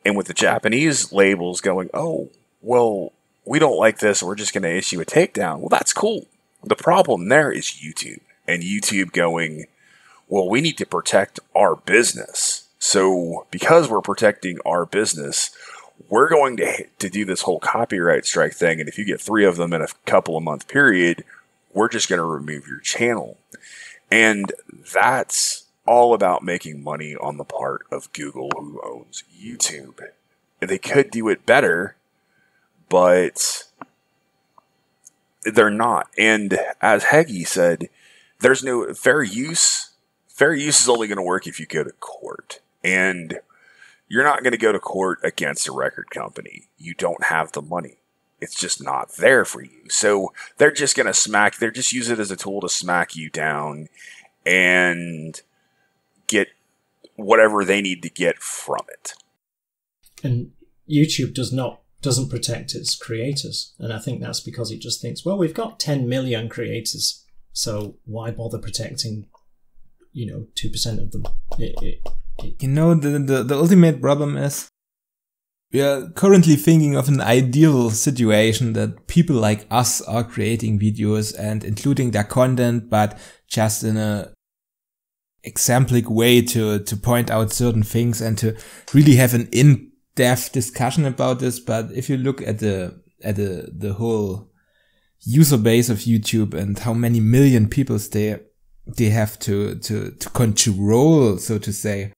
And with the Japanese labels going, oh, well, we don't like this, we're just going to issue a takedown. Well, that's cool. The problem there is YouTube. And YouTube going, well, we need to protect our business. So because we're protecting our business, we're going to do this whole copyright strike thing. And if you get 3 of them in a couple of month period, we're just going to remove your channel. And that's all about making money on the part of Google, who owns YouTube. They could do it better, but they're not. And as Hedgy said, there's no fair use. Fair use is only going to work if you go to court. And you're not going to go to court against a record company. You don't have the money. It's just not there for you. So they're just going to they're just use it as a tool to smack you down and get whatever they need to get from it. And YouTube doesn't protect its creators. And I think that's because it just thinks, well, we've got 10 million creators, so why bother protecting, 2% of them? The ultimate problem is we are currently thinking of an ideal situation that people like us are creating videos and including their content, but just in a exemplary way to point out certain things and to really have an in-depth discussion about this. But if you look at the whole user base of YouTube and how many million people they have to control, so to say,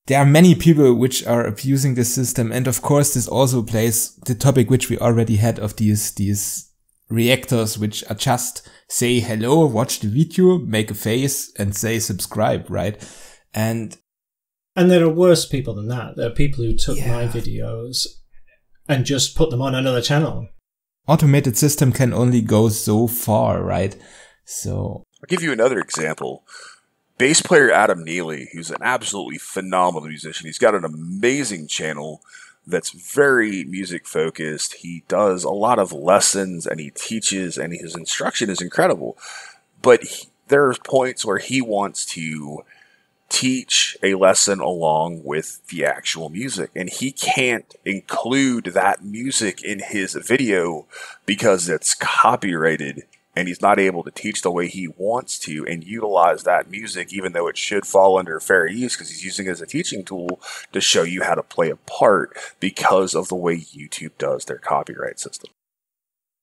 there are many people which are abusing the system. And of course, this also plays the topic which we already had of these reactors, which are just say hello, watch the video, make a face, and say subscribe, right? And there are worse people than that. There are people who took my videos and just put them on another channel. Automated system can only go so far, right? So I'll give you another example. Bass player Adam Neely, who's an absolutely phenomenal musician. He's got an amazing channel that's very music focused. He does a lot of lessons and he teaches, and his instruction is incredible. But there's points where he wants to teach a lesson along with the actual music, and he can't include that music in his video because it's copyrighted, and he's not able to teach the way he wants to and utilize that music, even though it should fall under fair use because he's using it as a teaching tool to show you how to play a part because of the way YouTube does their copyright system.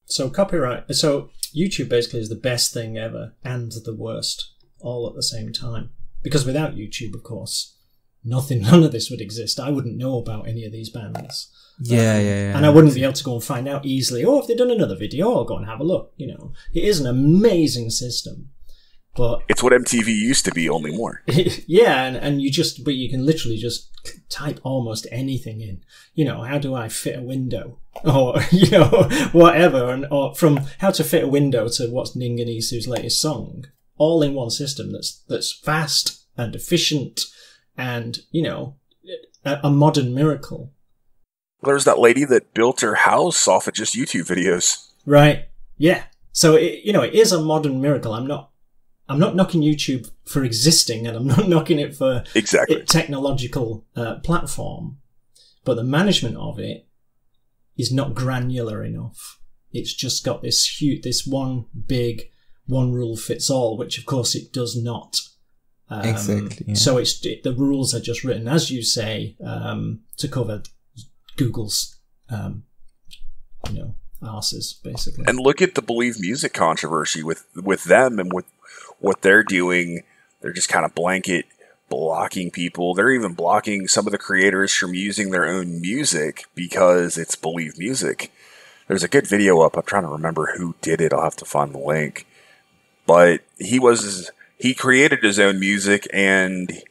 So YouTube basically is the best thing ever and the worst all at the same time. Because without YouTube, of course, none of this would exist. I wouldn't know about any of these bands. Yeah. And I wouldn't be able to go and find out easily, if they've done another video, I'll go and have a look. It is an amazing system. But it's what MTV used to be, only more. Yeah, and you can literally just type almost anything in. How do I fit a window? Or, whatever. Or from how to fit a window to what's Ninganisu's latest song. All in one system that's fast and efficient and, a modern miracle. There's that lady that built her house off of just YouTube videos. Right. Yeah. So, it is a modern miracle. I'm not I'm not knocking YouTube for existing, and I'm not knocking it for exactly its technological platform, but the management of it is not granular enough. It's just got this one big, one rule fits all, which of course it does not. Exactly. Yeah. So the rules are just written, as you say, to cover Google's, arses, basically. And look at the Believe Music controversy with them and with what they're doing. They're just kind of blanket blocking people. They're even blocking some of the creators from using their own music because it's Believe Music. There's a good video up. I'm trying to remember who did it. I'll have to find the link. But he created his own music, and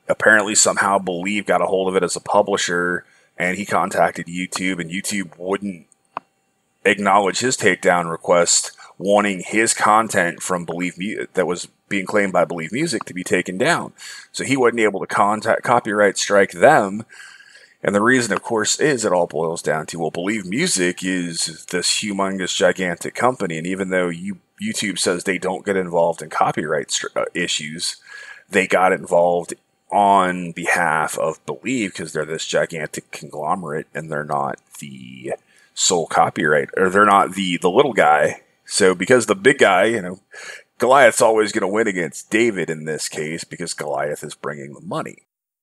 apparently somehow Believe got a hold of it as a publisher, and he contacted YouTube, and YouTube wouldn't acknowledge his takedown request, wanting his content from Believe that was being claimed by Believe Music to be taken down. So he wasn't able to copyright strike them. And the reason, of course, is it all boils down to, well, Believe Music is this humongous, gigantic company, and even though YouTube says they don't get involved in copyright issues, they got involved on behalf of Believe because they're this gigantic conglomerate, and they're not the sole copyright, or they're not the little guy. So because the big guy, Goliath's always going to win against David in this case because Goliath is bringing the money.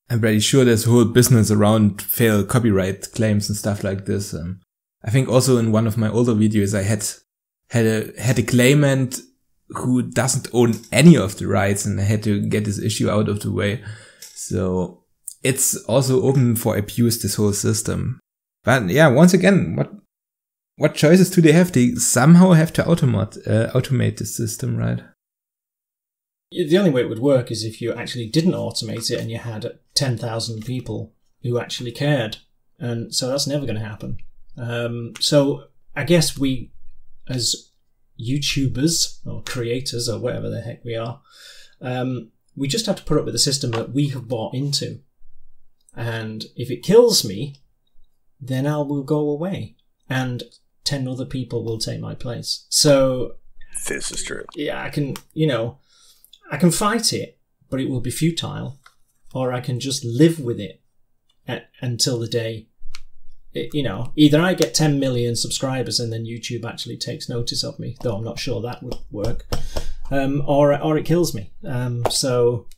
I'm pretty sure there's a whole business around failed copyright claims and stuff like this. I think also in one of my older videos I had a claimant who doesn't own any of the rights, and I had to get this issue out of the way. So it's also open for abuse, this whole system. But yeah, once again, what choices do they have? They somehow have to automate the system, right? The only way it would work is if you actually didn't automate it and you had 10,000 people who actually cared. And so that's never going to happen. So I guess we, as YouTubers or creators or whatever the heck we are, we just have to put up with the system that we have bought into. And if it kills me, then I will go away and 10 other people will take my place. So this is true. Yeah, I can fight it, but it will be futile, or I can just live with it until the day, either I get 10 million subscribers and then YouTube actually takes notice of me, though I'm not sure that would work, or it kills me. So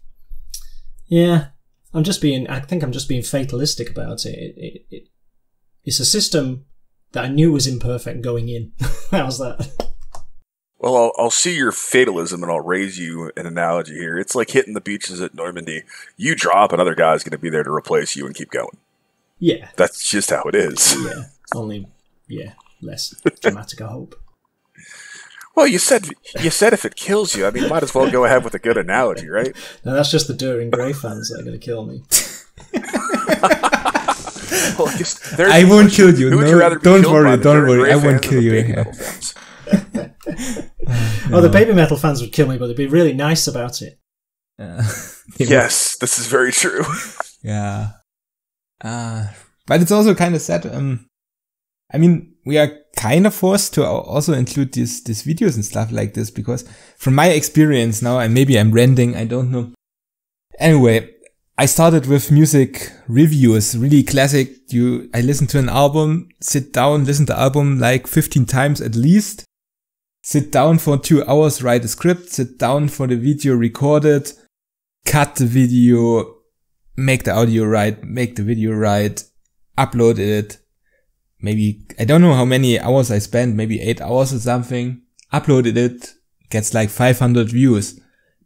yeah, I think I'm just being fatalistic about it. It's a system that I knew was imperfect going in. How's that? Well, I'll see your fatalism and I'll raise you an analogy here. It's like hitting the beaches at Normandy. You drop, another guy's going to be there to replace you and keep going. Yeah. That's just how it is. Yeah. Only, less dramatic, I hope. Well, you said if it kills you, might as well go ahead with a good analogy, right? No, that's just the During Grey fans that are going to kill me. Well, I won't kill you. No, don't worry. I won't kill you. The Baby Metal fans would kill me, but they'd be really nice about it. Yes, this is very true. Yeah. But it's also kind of sad. We are kind of forced to also include these videos and stuff like this, because from my experience now, and maybe I'm ranting, I don't know. Anyway, I started with music reviews, really classic. I listen to an album, sit down, listen to the album like 15 times at least. Sit down for 2 hours, write a script, sit down for the video, record it, cut the video, make the audio right, make the video right, upload it. Maybe, I don't know how many hours I spent, maybe 8 hours or something. Uploaded it, gets like 500 views.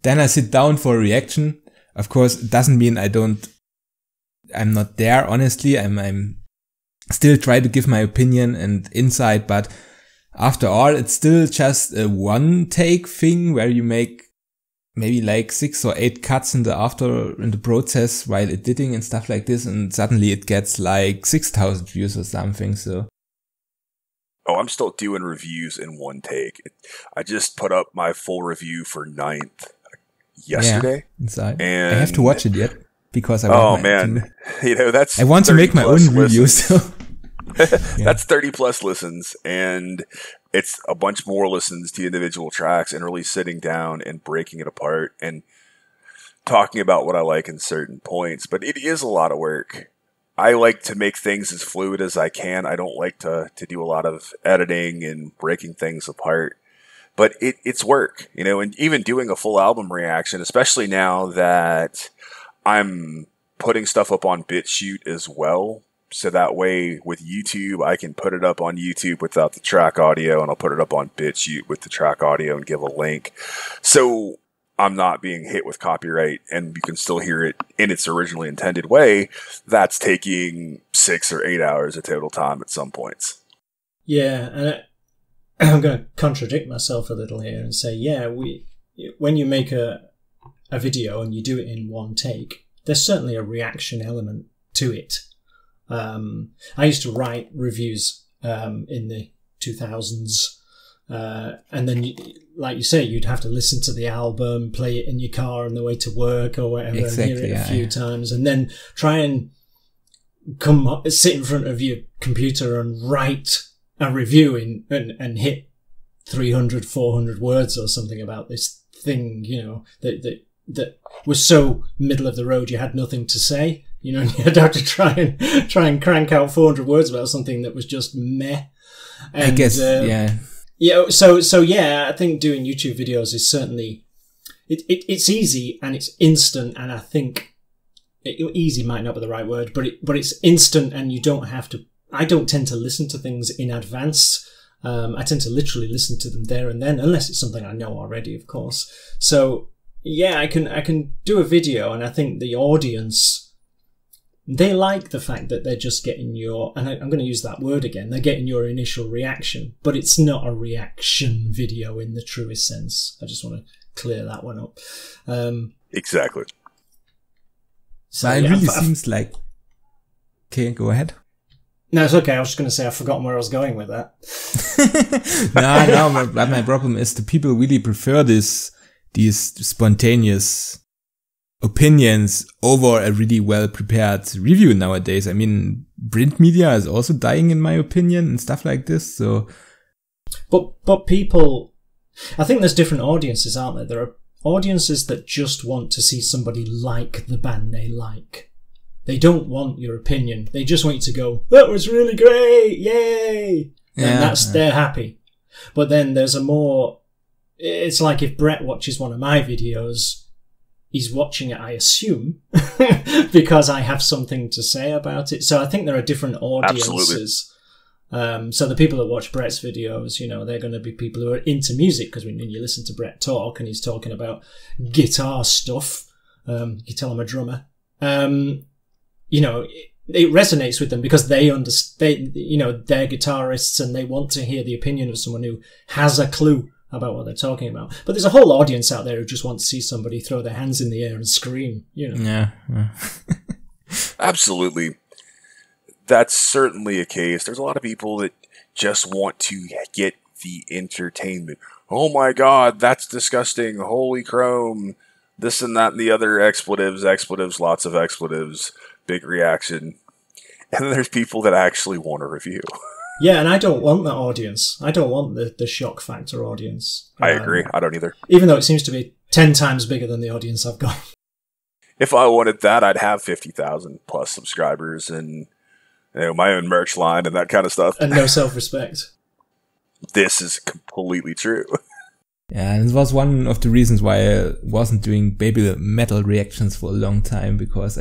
Then I sit down for a reaction. Of course, it doesn't mean I'm not there, honestly. I'm still try to give my opinion and insight, but after all, it's still just a one take thing where you make maybe like 6 or 8 cuts in the process while editing and stuff like this, and suddenly it gets like 6,000 views or something. So. Oh, I'm still doing reviews in one take. I just put up my full review for 9th yesterday. Yeah, inside. And I have to watch it yet because I want that's I want to make my own reviews. So. That's 30 plus listens, and It's a bunch more listens to individual tracks and really sitting down and breaking it apart and talking about what I like in certain points. But it is a lot of work. I like to make things as fluid as I can. I don't like to do a lot of editing and breaking things apart. But it's work, you know, and even doing a full album reaction, especially now that I'm putting stuff up on BitChute as well. So that way with YouTube, I can put it up on YouTube without the track audio, and I'll put it up on BitChute with the track audio and give a link. So I'm not being hit with copyright, and you can still hear it in its originally intended way. That's taking 6 or 8 hours of total time at some points. Yeah, and I'm going to contradict myself a little here and say, yeah, when you make a video and you do it in one take, there's certainly a reaction element to it. I used to write reviews in the 2000s, and then, like you say, you'd have to listen to the album, play it in your car on the way to work or whatever, exactly, and hear it a few times, and then try and sit in front of your computer and write a review and hit 300, 400 words or something about this thing, you know, that was so middle of the road you had nothing to say, you know, and you had to try and crank out 400 words about something that was just meh. And, I guess, yeah. Yeah, so yeah, I think doing YouTube videos is certainly, it's easy and it's instant, and I think easy might not be the right word, but it's instant, and you don't have to. I don't tend to listen to things in advance. I tend to literally listen to them there and then, unless it's something I know already, of course. So yeah, I can do a video, and I think the audience, they like the fact that they're just getting your, and I'm going to use that word again, they're getting your initial reaction, but it's not a reaction video in the truest sense. I just want to clear that one up. Exactly. So it really seems like... Okay, go ahead. No, it's okay. I was just going to say I've forgotten where I was going with that. No, my problem is the people really prefer these spontaneous opinions over a really well-prepared review nowadays. I mean, print media is also dying, in my opinion, and stuff like this, so... But people... I think there's different audiences, aren't there? There are audiences that just want to see somebody like the band they like. They don't want your opinion. They just want you to go, that was really great, yay! And they're happy. But then there's a more... It's like if Bret watches one of my videos, he's watching it, I assume, because I have something to say about it. So I think there are different audiences. Absolutely. So the people that watch Bret's videos, you know, they're going to be people who are into music, because when you listen to Bret talk and he's talking about guitar stuff, you tell him a drummer, you know, it resonates with them because they understand, you know, they're guitarists and they want to hear the opinion of someone who has a clue about what they're talking about. But there's a whole audience out there who just want to see somebody throw their hands in the air and scream, you know. Yeah. Absolutely. That's certainly a case. There's a lot of people that just want to get the entertainment. Oh my God, that's disgusting. Holy chrome. This and that and the other, expletives, lots of expletives, big reaction. And then there's people that actually want a review. Yeah, and I don't want that audience. I don't want the shock factor audience. I agree. I don't either. Even though it seems to be 10 times bigger than the audience I've got. If I wanted that, I'd have 50,000 plus subscribers and, you know, my own merch line and that kind of stuff. And no self-respect. This is completely true. Yeah, and it was one of the reasons why I wasn't doing baby metal reactions for a long time, because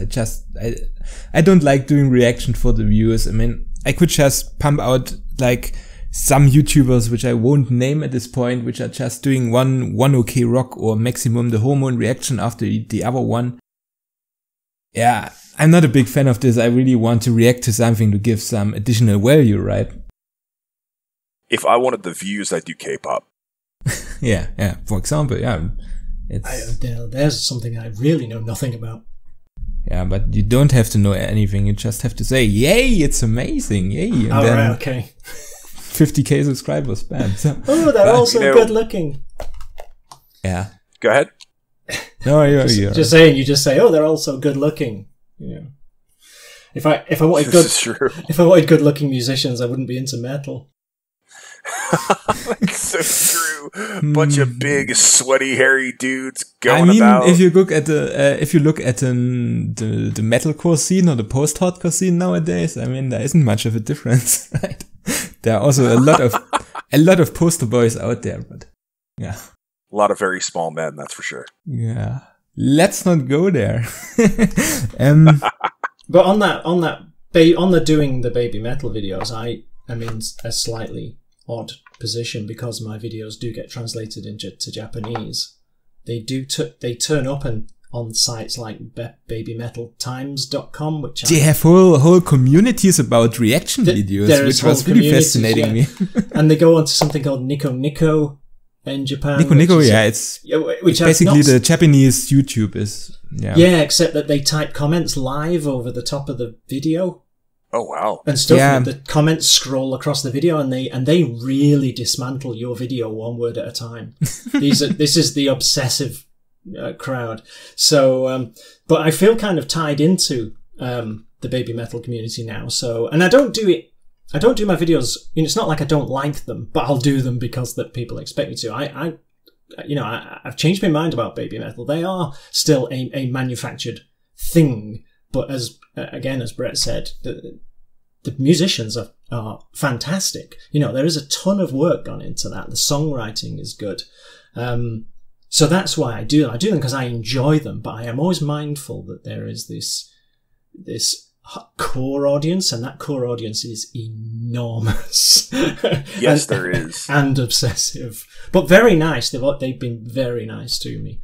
I don't like doing reaction for the viewers. I mean, I could just pump out like some YouTubers, which I won't name at this point, which are just doing one OK Rock or Maximum the Hormone reaction after the other one. Yeah, I'm not a big fan of this. I really want to react to something to give some additional value, right? If I wanted the views, I'd do K-pop. Yeah. For example, yeah. There's something I really know nothing about. Yeah, but you don't have to know anything. You just have to say, "Yay, it's amazing! Yay!" And all then right, okay. 50k subscribers, bam. So, oh, they're also good looking. Yeah. Go ahead. No, you're just saying. You just say, "Oh, they're also good looking." Yeah. If I wanted this is true. If I wanted good looking musicians, I wouldn't be into metal. That's so true. Bunch of big, sweaty, hairy dudes going I mean, about. if you look at the metalcore scene or the post-hardcore scene nowadays, I mean, there isn't much of a difference, right? There are also a lot of poster boys out there, but yeah, a lot of very small men, that's for sure. Yeah, let's not go there. But on the doing the baby metal videos, I'm in a slightly odd position because my videos do get translated into Japanese. They turn up on sites like babymetaltimes.com, which they have whole communities about reaction videos, which was really fascinating me. And they go on to something called Nico Nico in Japan. It's basically the Japanese YouTube is. Yeah, except that they type comments live over the top of the video. Oh wow! And stuff. Yeah. The comments scroll across the video, and they really dismantle your video one word at a time. This is the obsessive crowd. So, but I feel kind of tied into the baby metal community now. So, and I don't do my videos. You know, it's not like I don't like them, but I'll do them because that people expect me to. I've changed my mind about baby metal. They are still a manufactured thing. But as Bret said, the musicians are fantastic. You know, there is a ton of work gone into that. The songwriting is good. So that's why I do them. I do them because I enjoy them. But I am always mindful that there is this core audience, and that core audience is enormous. Yes, there is. And obsessive. But very nice. They've been very nice to me.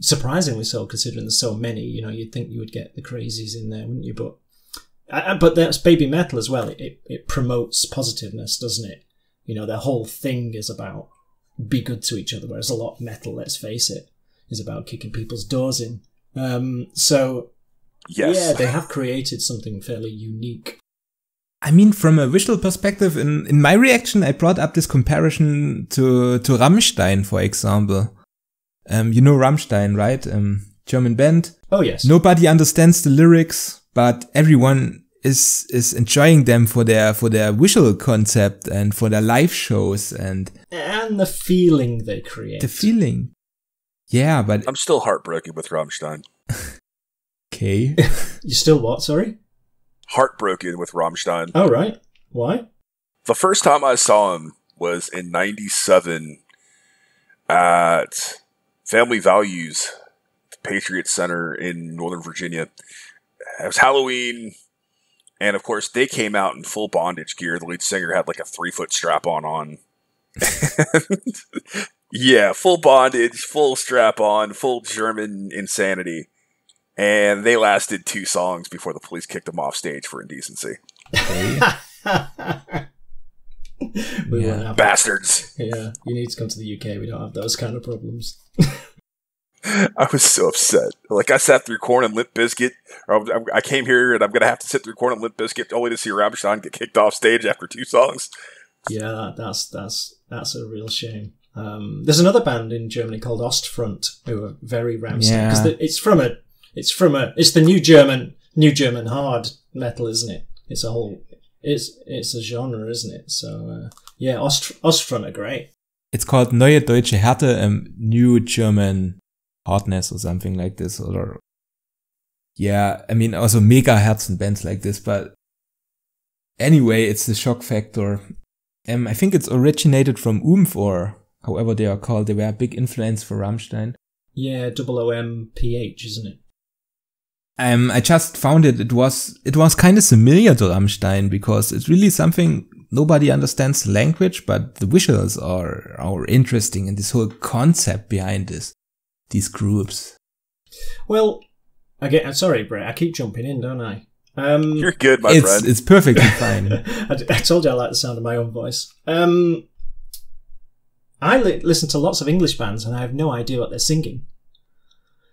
Surprisingly so, considering there's so many. You know, you'd think you would get the crazies in there, wouldn't you? But that's baby metal as well. It promotes positiveness, doesn't it? You know, their whole thing is about be good to each other, whereas a lot of metal, let's face it, is about kicking people's doors in. So, yes. Yeah, they have created something fairly unique. I mean, from a visual perspective, in my reaction, I brought up this comparison to Rammstein, for example. You know Rammstein, right? German band. Oh, yes. Nobody understands the lyrics, but everyone is enjoying them for their visual concept and for their live shows and the feeling they create. The feeling. Yeah, but I'm still heartbroken with Rammstein. Okay. You still what, sorry? Heartbroken with Rammstein. Oh, right. Why? The first time I saw him was in '97 at Family Values, the Patriot Center in Northern Virginia. It was Halloween, and of course, they came out in full bondage gear. The lead singer had like a 3-foot strap-on on. Yeah, full bondage, full strap-on, full German insanity. And they lasted 2 songs before the police kicked them off stage for indecency. Bastards. Yeah, you need to come to the UK. We don't have those kind of problems. I was so upset. Like, I sat through Korn and Limp Bizkit. I came here and I'm going to have to sit through Korn and Limp Bizkit only to see Rammstein get kicked off stage after 2 songs. Yeah, that's a real shame. There's another band in Germany called Ostfront who are very Rammstein because it's the new German hard metal, isn't it? It's a genre, isn't it? So yeah, Ostfront are great. It's called Neue Deutsche Härte, New German Hardness or something like this. Or yeah, I mean also mega Herzen bands like this, but anyway, it's the shock factor. I think it's originated from Oomph, or however they are called. They were a big influence for Rammstein. Yeah, OOMPH, isn't it? I just found it was kind of similar to Rammstein because it's really something nobody understands the language, but the visuals are interesting and this whole concept behind these groups. Well, again, sorry, Bret, I keep jumping in, don't I? You're good, my friend. It's perfectly fine. I told you I like the sound of my own voice. I listen to lots of English bands and I have no idea what they're singing.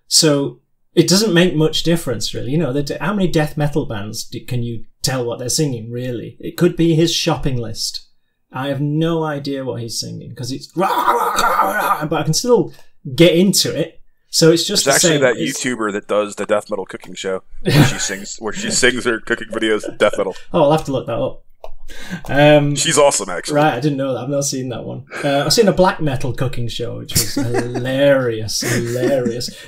So it doesn't make much difference, really. You know, how many death metal bands can you tell what they're singing, really? It could be his shopping list. I have no idea what he's singing because it's... But I can still get into it. So it's just actually that YouTuber that does the death metal cooking show where she sings her cooking videos death metal. Oh, I'll have to look that up. She's awesome, actually. Right, I didn't know that. I've not seen that one. I've seen a black metal cooking show, which was hilarious.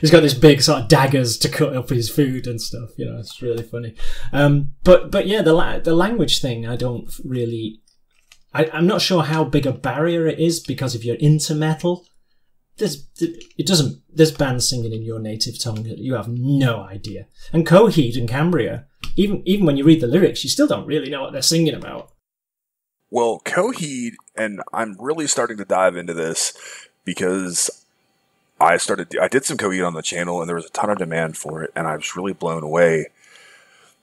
He's got this big sort of daggers to cut up his food and stuff. You know, it's really funny. But yeah, the language thing, I don't really. I'm not sure how big a barrier it is, because if you're into metal, there's bands singing in your native tongue that you have no idea. And Coheed and Cambria, even when you read the lyrics, you still don't really know what they're singing about. Well, Coheed, and I'm really starting to dive into this because I did some Coheed on the channel, and there was a ton of demand for it, and I was really blown away.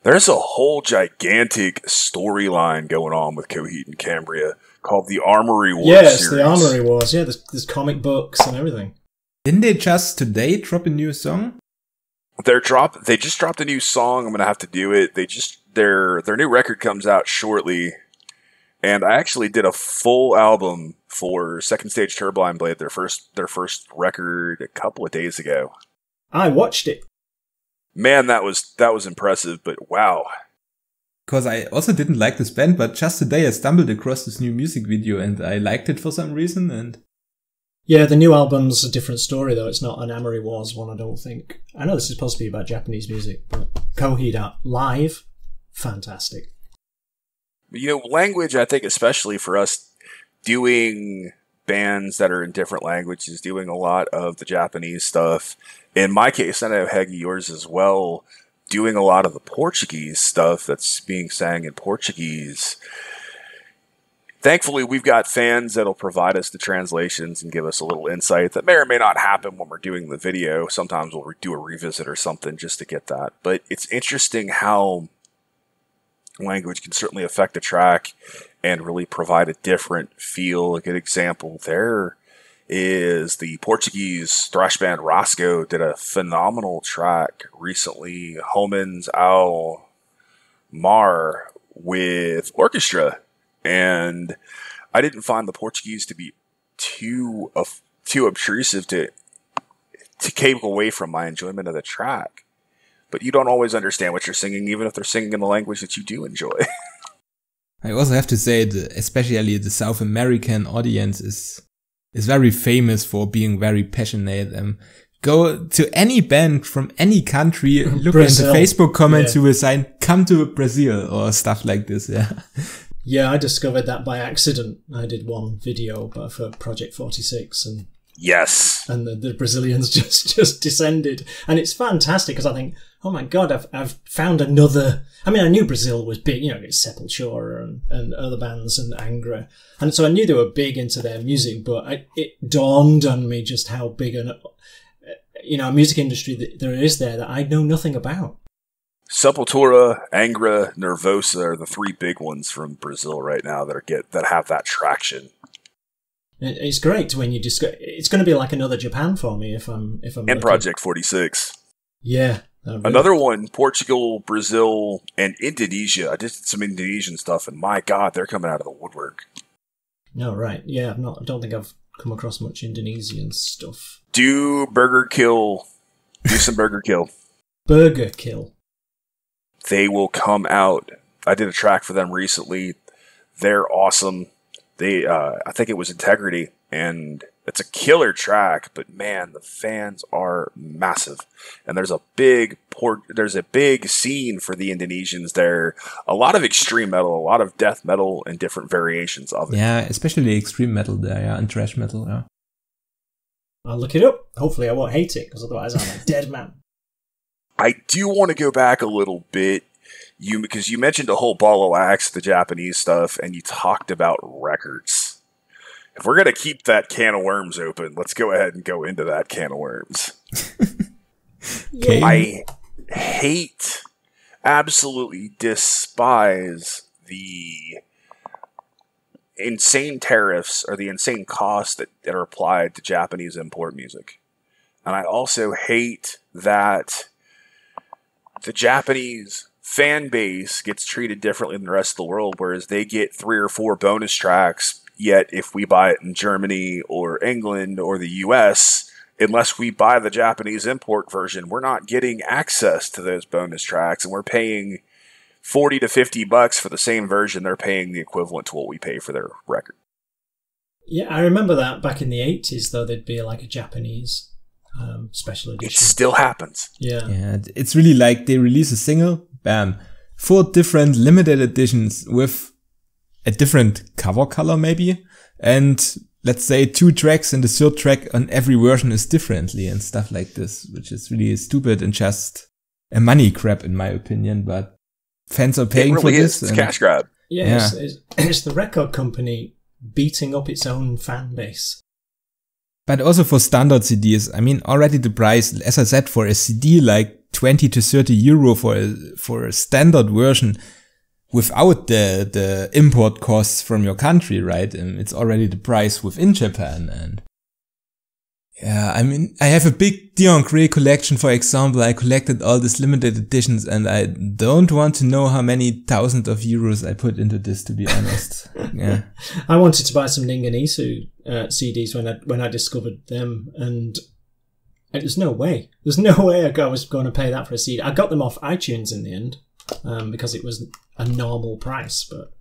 There's a whole gigantic storyline going on with Coheed and Cambria called the Armory Wars series. The Armory Wars. Yeah, there's comic books and everything. Didn't they just today drop a new song? They just dropped a new song. I'm gonna have to do it. Their new record comes out shortly, and I actually did a full album for Second Stage Turbine Blade, their first record, a couple of days ago. I watched it. Man, that was impressive. But wow. Because I also didn't like this band, but just today I stumbled across this new music video and I liked it for some reason. And yeah, the new album's a different story, though. It's not an Armory Wars one, I don't think. I know this is supposed to be about Japanese music, but Coheed are live, fantastic. You know, language, I think, especially for us doing bands that are in different languages, doing a lot of the Japanese stuff. In my case, I know Hedgy, yours as well, doing a lot of the Portuguese stuff that's being sang in Portuguese. Thankfully, we've got fans that'll provide us the translations and give us a little insight that may or may not happen when we're doing the video. Sometimes we'll do a revisit or something just to get that. But it's interesting how language can certainly affect a track and really provide a different feel. A good example there is the Portuguese thrash band Roscoe did a phenomenal track recently, Homens ao Mar, with orchestra. And I didn't find the Portuguese to be too obtrusive to take away from my enjoyment of the track. But you don't always understand what you're singing, even if they're singing in the language that you do enjoy. I also have to say that especially the South American audience is very famous for being very passionate. Go to any band from any country, look Brazil. into Facebook comments, you will sign, come to Brazil or stuff like this, yeah. Yeah, I discovered that by accident. I did one video for Project 46 and yes, and the Brazilians just descended, and it's fantastic because I think, oh my god, I've found another. I mean, I knew Brazil was big, you know, it's Sepultura and other bands and Angra, and so I knew they were big into their music. But it dawned on me just how big a music industry that there is there that I know nothing about. Sepultura, Angra, Nervosa are the three big ones from Brazil right now that have that traction. It's great when you discuss. It's going to be like another Japan for me if I'm. And Project 46. Yeah. Another one, Portugal, Brazil, and Indonesia. I did some Indonesian stuff, and my God, they're coming out of the woodwork. No, right. Yeah, I don't think I've come across much Indonesian stuff. Do Burger Kill. Do some Burger Kill. Burger Kill. They will come out. I did a track for them recently. They're awesome. I think it was Integrity, and it's a killer track, but man, the fans are massive. And there's a big scene for the Indonesians there. A lot of extreme metal, a lot of death metal, and different variations of it. Yeah, especially extreme metal there, yeah, and thrash metal, yeah. I'll look it up. Hopefully I won't hate it, because otherwise I'm a dead man. I do want to go back a little bit, because you mentioned a whole ball of wax, the Japanese stuff, and you talked about records. If we're going to keep that can of worms open, let's go ahead and go into that can of worms. Yeah. I absolutely despise the insane tariffs or the insane costs that are applied to Japanese import music. And I also hate that the Japanese fan base gets treated differently than the rest of the world, whereas they get 3 or 4 bonus tracks, yet if we buy it in Germany or England or the US, unless we buy the Japanese import version, we're not getting access to those bonus tracks, and we're paying $40 to $50 for the same version, they're paying the equivalent to what we pay for their record. Yeah, I remember that back in the 80s, though, there'd be like a Japanese special edition. It still happens. Yeah, it's really like they release a single, bam, 4 different limited editions with a different cover color maybe, and let's say 2 tracks, and the 3rd track on every version is differently and stuff like this, which is really stupid and just a money grab in my opinion, but fans are paying really for this. It's cash grab. Yeah. It's the record company beating up its own fan base. But also for standard CDs, I mean, already the price, as I said, for a CD, like 20 to 30 euro for a standard version without the import costs from your country, right? It's already the price within Japan. And yeah, I mean, I have a big Dion Gray collection, for example. I collected all these limited editions, and I don't want to know how many thousands of euros I put into this, to be honest. Yeah. I wanted to buy some Ninganisu CDs when I discovered them, and there's no way. There's no way I was going to pay that for a CD. I got them off iTunes in the end, because it was a normal price, but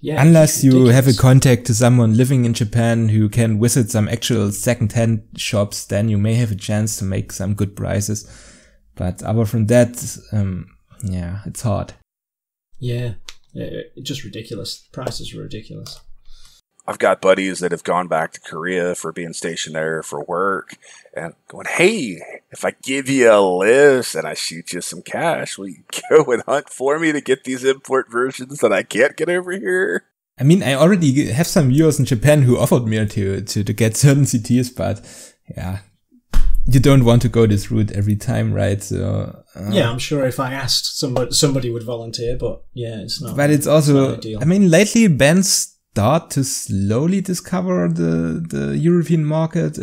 yeah. Unless you have a contact to someone living in Japan who can visit some actual second-hand shops, then you may have a chance to make some good prices. But other from that, yeah, it's hard. Yeah, just ridiculous. Prices are ridiculous. I've got buddies that have gone back to Korea for being stationed there for work and going, hey, if I give you a list and I shoot you some cash, will you go and hunt for me to get these import versions that I can't get over here? I mean, I already have some viewers in Japan who offered me to get certain CDs, but yeah, you don't want to go this route every time, right? So yeah, I'm sure if I asked somebody would volunteer, but yeah, it's not. But it's also, ideal. I mean, lately bands start to slowly discover the European market.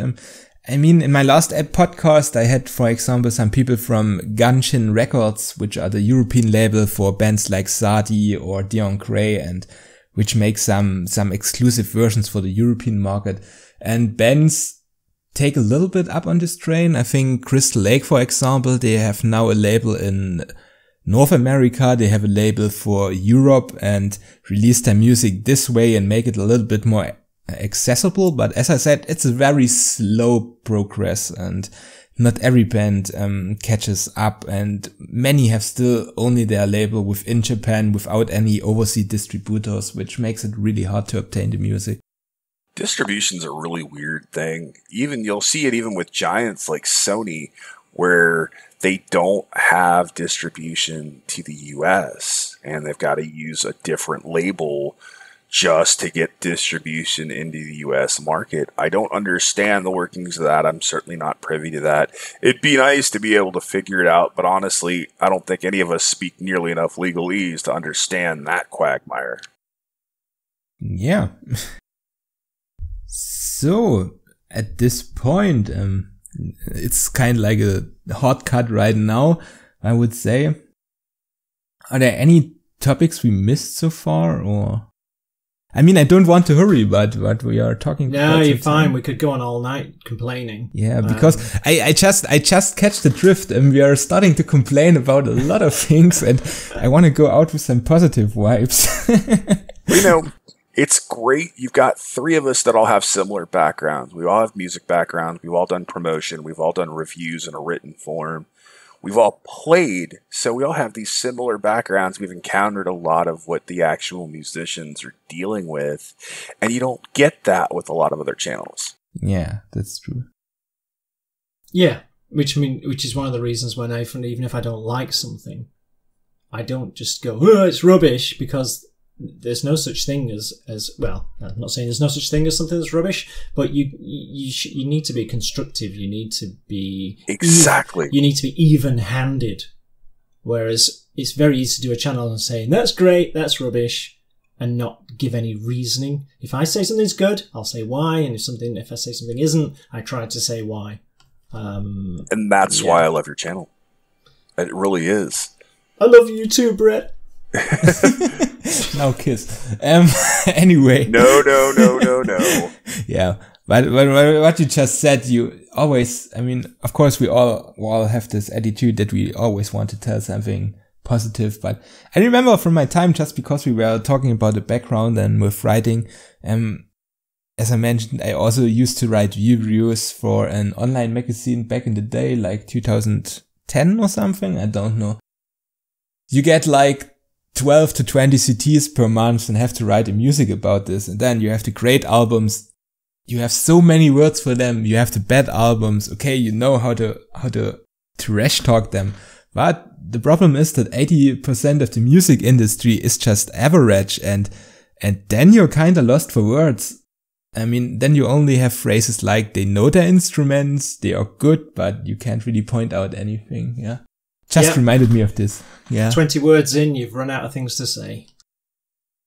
I mean, in my last podcast, I had, for example, some people from Ganshin Records, which are the European label for bands like Sadi or Dion Gray, and which make some exclusive versions for the European market. And bands take a little bit up on this train. I think Crystal Lake, for example, they have now a label in North America, they have a label for Europe and release their music this way and make it a little bit more accessible. But as I said, it's a very slow progress and not every band catches up, and many have still only their label within Japan without any overseas distributors, which makes it really hard to obtain the music. Distribution's a really weird thing. You'll see it even with giants like Sony, where they don't have distribution to the US and they've got to use a different label just to get distribution into the US market. I don't understand the workings of that. I'm certainly not privy to that. It'd be nice to be able to figure it out, but honestly, I don't think any of us speak nearly enough legalese to understand that quagmire. Yeah. So, at this point, it's kind of like a hot cut right now, I would say. Are there any topics we missed so far, or? I mean, I don't want to hurry, but we are talking. No, you're fine. We could go on all night complaining. Yeah, because I just catch the drift, and we are starting to complain about a lot of things, and I want to go out with some positive vibes. It's great. You've got 3 of us that all have similar backgrounds. We all have music backgrounds. We've all done promotion. We've all done reviews in a written form. We've all played, so we all have these similar backgrounds. We've encountered a lot of what the actual musicians are dealing with, and you don't get that with a lot of other channels. Yeah, that's true. Yeah, which is one of the reasons when even if I don't like something, I don't just go, oh, it's rubbish, because there's no such thing as well, I'm not saying there's no such thing as something that's rubbish, but you need to be constructive. You need to be exactly. You need to be even-handed. Whereas it's very easy to do a channel and say that's great, that's rubbish, and not give any reasoning. If I say something's good, I'll say why, and if I say something isn't, I try to say why. And that's why I love your channel. It really is. I love you too, Bret. Now kiss. Anyway. No. Yeah. But what you just said, you always, I mean, of course we all have this attitude that we always want to tell something positive. But I remember from my time, just because we were talking about the background and with writing, as I mentioned, I also used to write reviews for an online magazine back in the day, like 2010 or something. I don't know. You get like 12 to 20 CTs per month and have to write the music about this. And then you have the great albums. You have so many words for them. You have the bad albums. Okay, you know how to trash talk them. But the problem is that 80% of the music industry is just average, and then you're kinda lost for words. I mean, then you only have phrases like they know their instruments, they are good, but you can't really point out anything. Yeah. Just reminded me of this. Yeah. 20 words in, you've run out of things to say.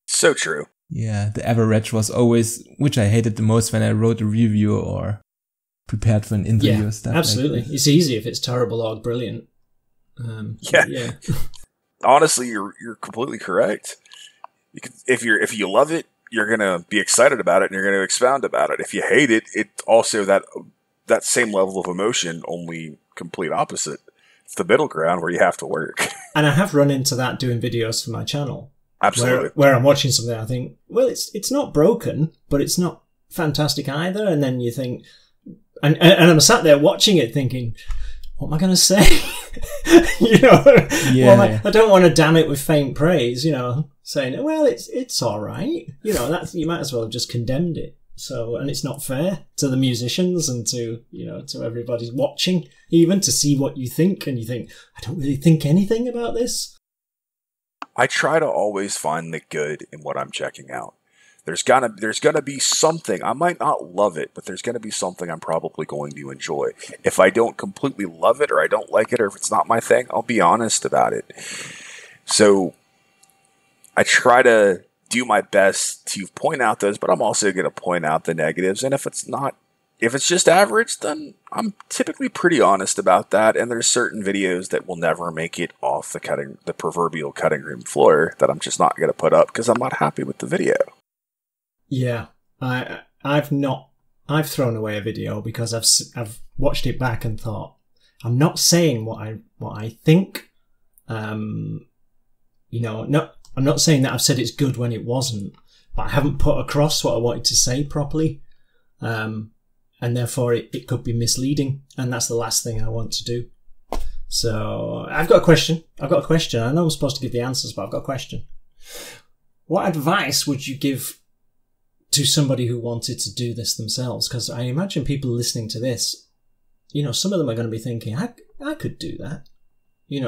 So true. Yeah, the average was always, which I hated the most when I wrote a review or prepared for an interview or stuff. Absolutely. Like it's easy if it's terrible or brilliant. Yeah. Honestly, you're completely correct. If you love it, you're gonna be excited about it and you're gonna expound about it. If you hate it, it's also that same level of emotion, only complete opposite. It's the middle ground where you have to work. And I have run into that doing videos for my channel. Absolutely. Where I'm watching something, I think, well, it's not broken, but it's not fantastic either. And then you think, and I'm sat there watching it thinking, what am I going to say? Well, I don't want to damn it with faint praise, saying, well, it's all right. You might as well have just condemned it. So, and it's not fair to the musicians and to everybody watching, even to see what you think. And you think, I don't really think anything about this. I try to always find the good in what I'm checking out. There's gonna be something. I might not love it, but there's gonna be something I'm probably going to enjoy. If I don't completely love it, or I don't like it, or if it's not my thing, I'll be honest about it. So I try to do my best to point out those, but I'm also gonna point out the negatives. And if it's just average, then I'm typically pretty honest about that. And there's certain videos that will never make it off the proverbial cutting room floor that I'm just not gonna put up because I'm not happy with the video. Yeah, I've thrown away a video because I've watched it back and thought, I'm not saying what I think. I'm not saying that I've said it's good when it wasn't, but I haven't put across what I wanted to say properly, and therefore it could be misleading, and that's the last thing I want to do. So I've got a question. I know I'm supposed to give the answers, but I've got a question. What advice would you give to somebody who wanted to do this themselves? Because I imagine people listening to this, some of them are going to be thinking, I could do that.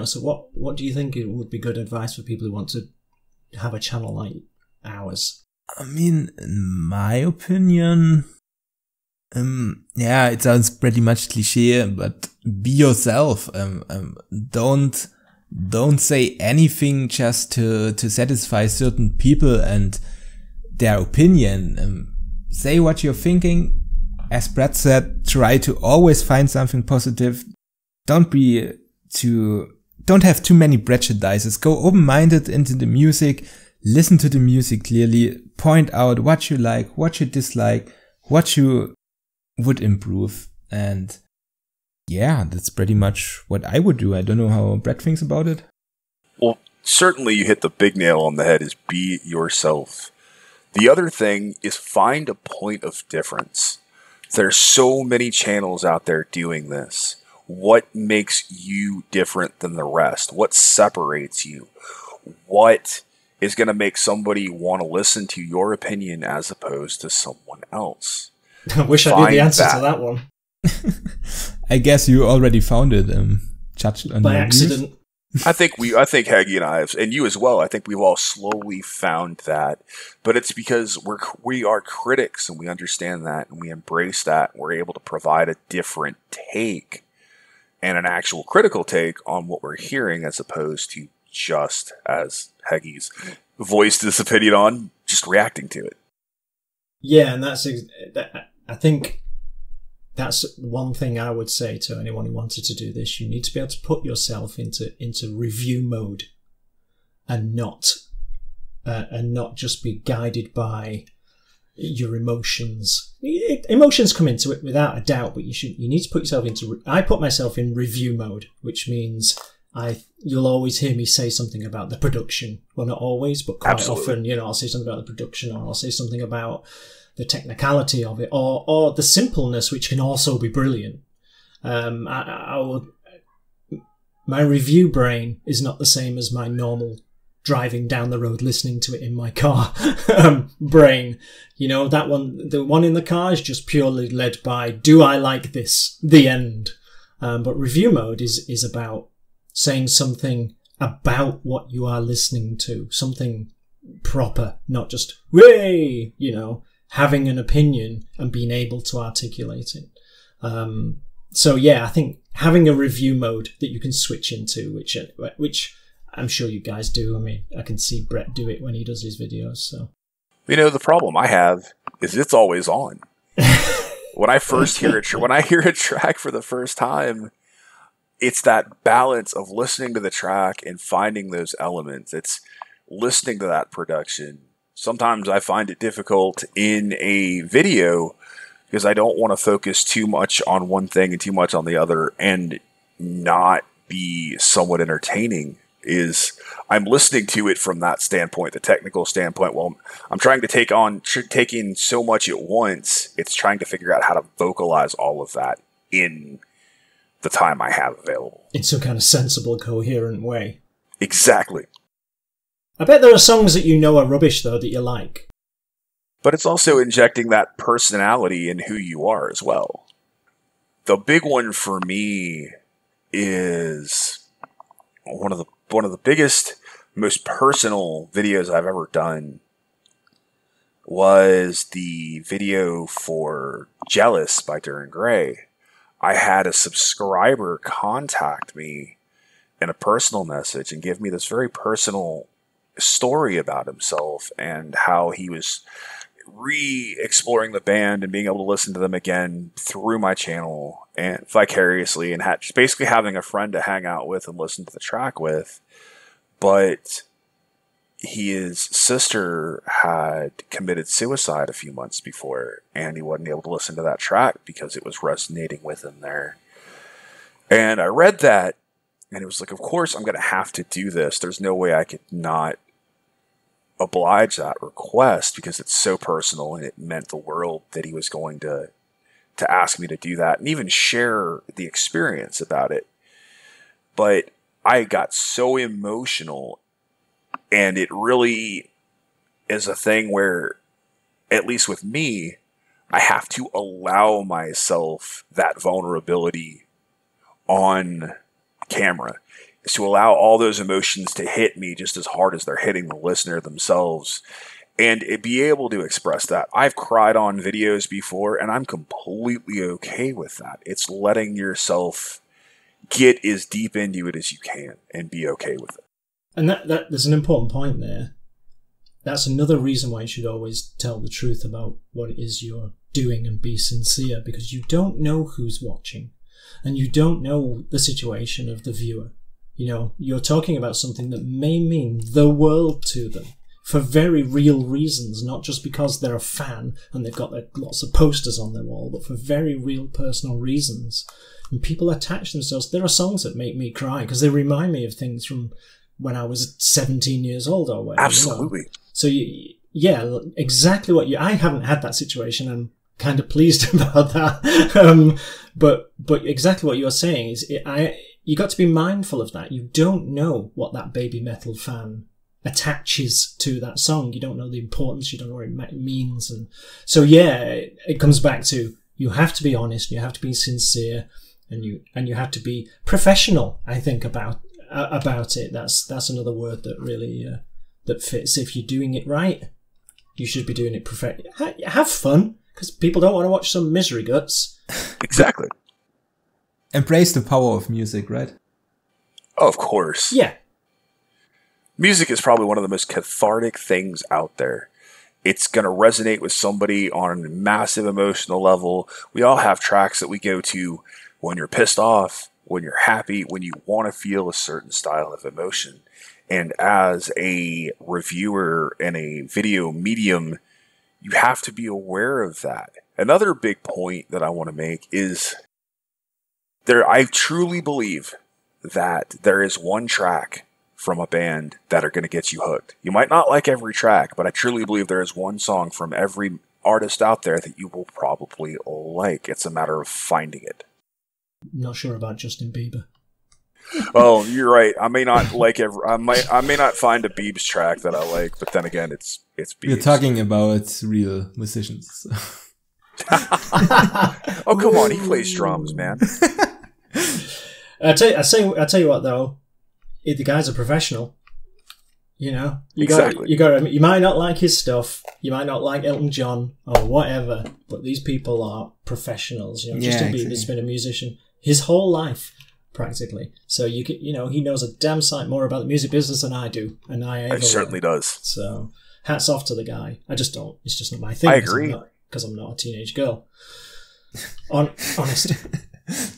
So what do you think would be good advice for people who want to have a channel like ours? I mean, in my opinion, it sounds pretty much cliche, but be yourself. Don't say anything just to satisfy certain people and their opinion. Say what you're thinking. As Bret said, try to always find something positive. Don't have too many prejudices. Go open-minded into the music. Listen to the music clearly. Point out what you like, what you dislike, what you would improve. And yeah, that's pretty much what I would do. I don't know how Bret thinks about it. Well, certainly you hit the big nail on the head, is be yourself. The other thing is find a point of difference. There's so many channels out there doing this. What makes you different than the rest? What separates you? What is going to make somebody want to listen to your opinion as opposed to someone else? I wish I knew the answer to that one. I guess you already found it, judged on by accident. I think Hedgy and I have, and you as well. I think we've all slowly found that, but it's because we are critics and we understand that and we embrace that. We're able to provide a different take and an actual critical take on what we're hearing, as opposed to just, as Hedgy's voiced his opinion on, just reacting to it. Yeah, and I think that's one thing I would say to anyone who wanted to do this. You need to be able to put yourself into review mode and not just be guided by your emotions. Emotions come into it without a doubt, but you need to put yourself I put myself in review mode, which means you'll always hear me say something about the production. Well, not always, but quite often, you know, I'll say something about the production, or I'll say something about the technicality of it, or the simpleness, which can also be brilliant. My review brain is not the same as my normal driving down the road listening to it in my car brain. You know, that one, the one in the car is just purely led by, do I like this? The end. But review mode is about saying something about what you are listening to, something proper, not just, way, you know, having an opinion and being able to articulate it. So yeah, I think having a review mode that you can switch into, which I'm sure you guys do. I mean, I can see Bret do it when he does his videos. So, you know, the problem I have is it's always on. When I first hear it, when I hear a track for the first time, it's that balance of listening to the track and finding those elements. It's listening to that production. Sometimes I find it difficult in a video because I don't want to focus too much on one thing and too much on the other and not be somewhat entertaining. I'm listening to it from that standpoint, the technical standpoint. Well, I'm trying to take in so much at once. It's trying to figure out how to vocalize all of that in the time I have available. In some kind of sensible, coherent way. Exactly. I bet there are songs that you know are rubbish, though, that you like. But it's also injecting that personality in who you are as well. The big one for me is one of the biggest, most personal videos I've ever done was the video for Jealous by Duran Gray. I had a subscriber contact me in a personal message and give me this very personal story about himself and how he was re-exploring the band and being able to listen to them again through my channel and vicariously, and just basically having a friend to hang out with and listen to the track with. But his sister had committed suicide a few months before, and he wasn't able to listen to that track because it was resonating with him there. And I read that, and it was like, of course I'm going to have to do this. There's no way I could not oblige that request because it's so personal, and it meant the world that he was going to ask me to do that and even share the experience about it. But I got so emotional, and it really is a thing where, at least with me, I have to allow myself that vulnerability on camera, is to allow all those emotions to hit me just as hard as they're hitting the listener themselves, and be able to express that. I've cried on videos before, and I'm completely okay with that. It's letting yourself get as deep into it as you can and be okay with it. And that there's an important point there. That's another reason why you should always tell the truth about what it is you're doing and be sincere, because you don't know who's watching and you don't know the situation of the viewer. You know, you're talking about something that may mean the world to them for very real reasons, not just because they're a fan and they've got lots of posters on their wall, but for very real personal reasons. And people attach themselves. There are songs that make me cry because they remind me of things from when I was 17 years old or whatever. Absolutely. You know? So, yeah, exactly what I haven't had that situation. I'm kind of pleased about that. But exactly what you're saying is you got to be mindful of that. You don't know what that baby metal fan attaches to that song. You don't know the importance. You don't know what it means. And so, yeah, it comes back to you have to be honest. You have to be sincere, and you have to be professional. I think about it. That's another word that really that fits. If you're doing it right, you should be doing it have fun, because people don't want to watch some misery guts. Exactly. Embrace the power of music, right? Oh, of course. Yeah. Music is probably one of the most cathartic things out there. It's going to resonate with somebody on a massive emotional level. We all have tracks that we go to when you're pissed off, when you're happy, when you want to feel a certain style of emotion. And as a reviewer and a video medium, you have to be aware of that. Another big point that I want to make is I truly believe that there is one track from a band that are going to get you hooked. You might not like every track, but I truly believe there is one song from every artist out there that you will probably like. It's a matter of finding it. Not sure about Justin Bieber. Oh, you're right. I may not like I may not find a Biebs track that I like, but then again, it's Biebs. We're talking about real musicians. Oh, come on, he plays drums, man. I tell you what though, the guy's a professional. You know, you might not like his stuff, you might not like Elton John or whatever, but these people are professionals. You know, Justin Bieber's been a musician his whole life, practically. So he knows a damn sight more about the music business than I do, and He certainly does. So hats off to the guy. I just don't. It's just not my thing. I agree. Because I'm not a teenage girl. Honest.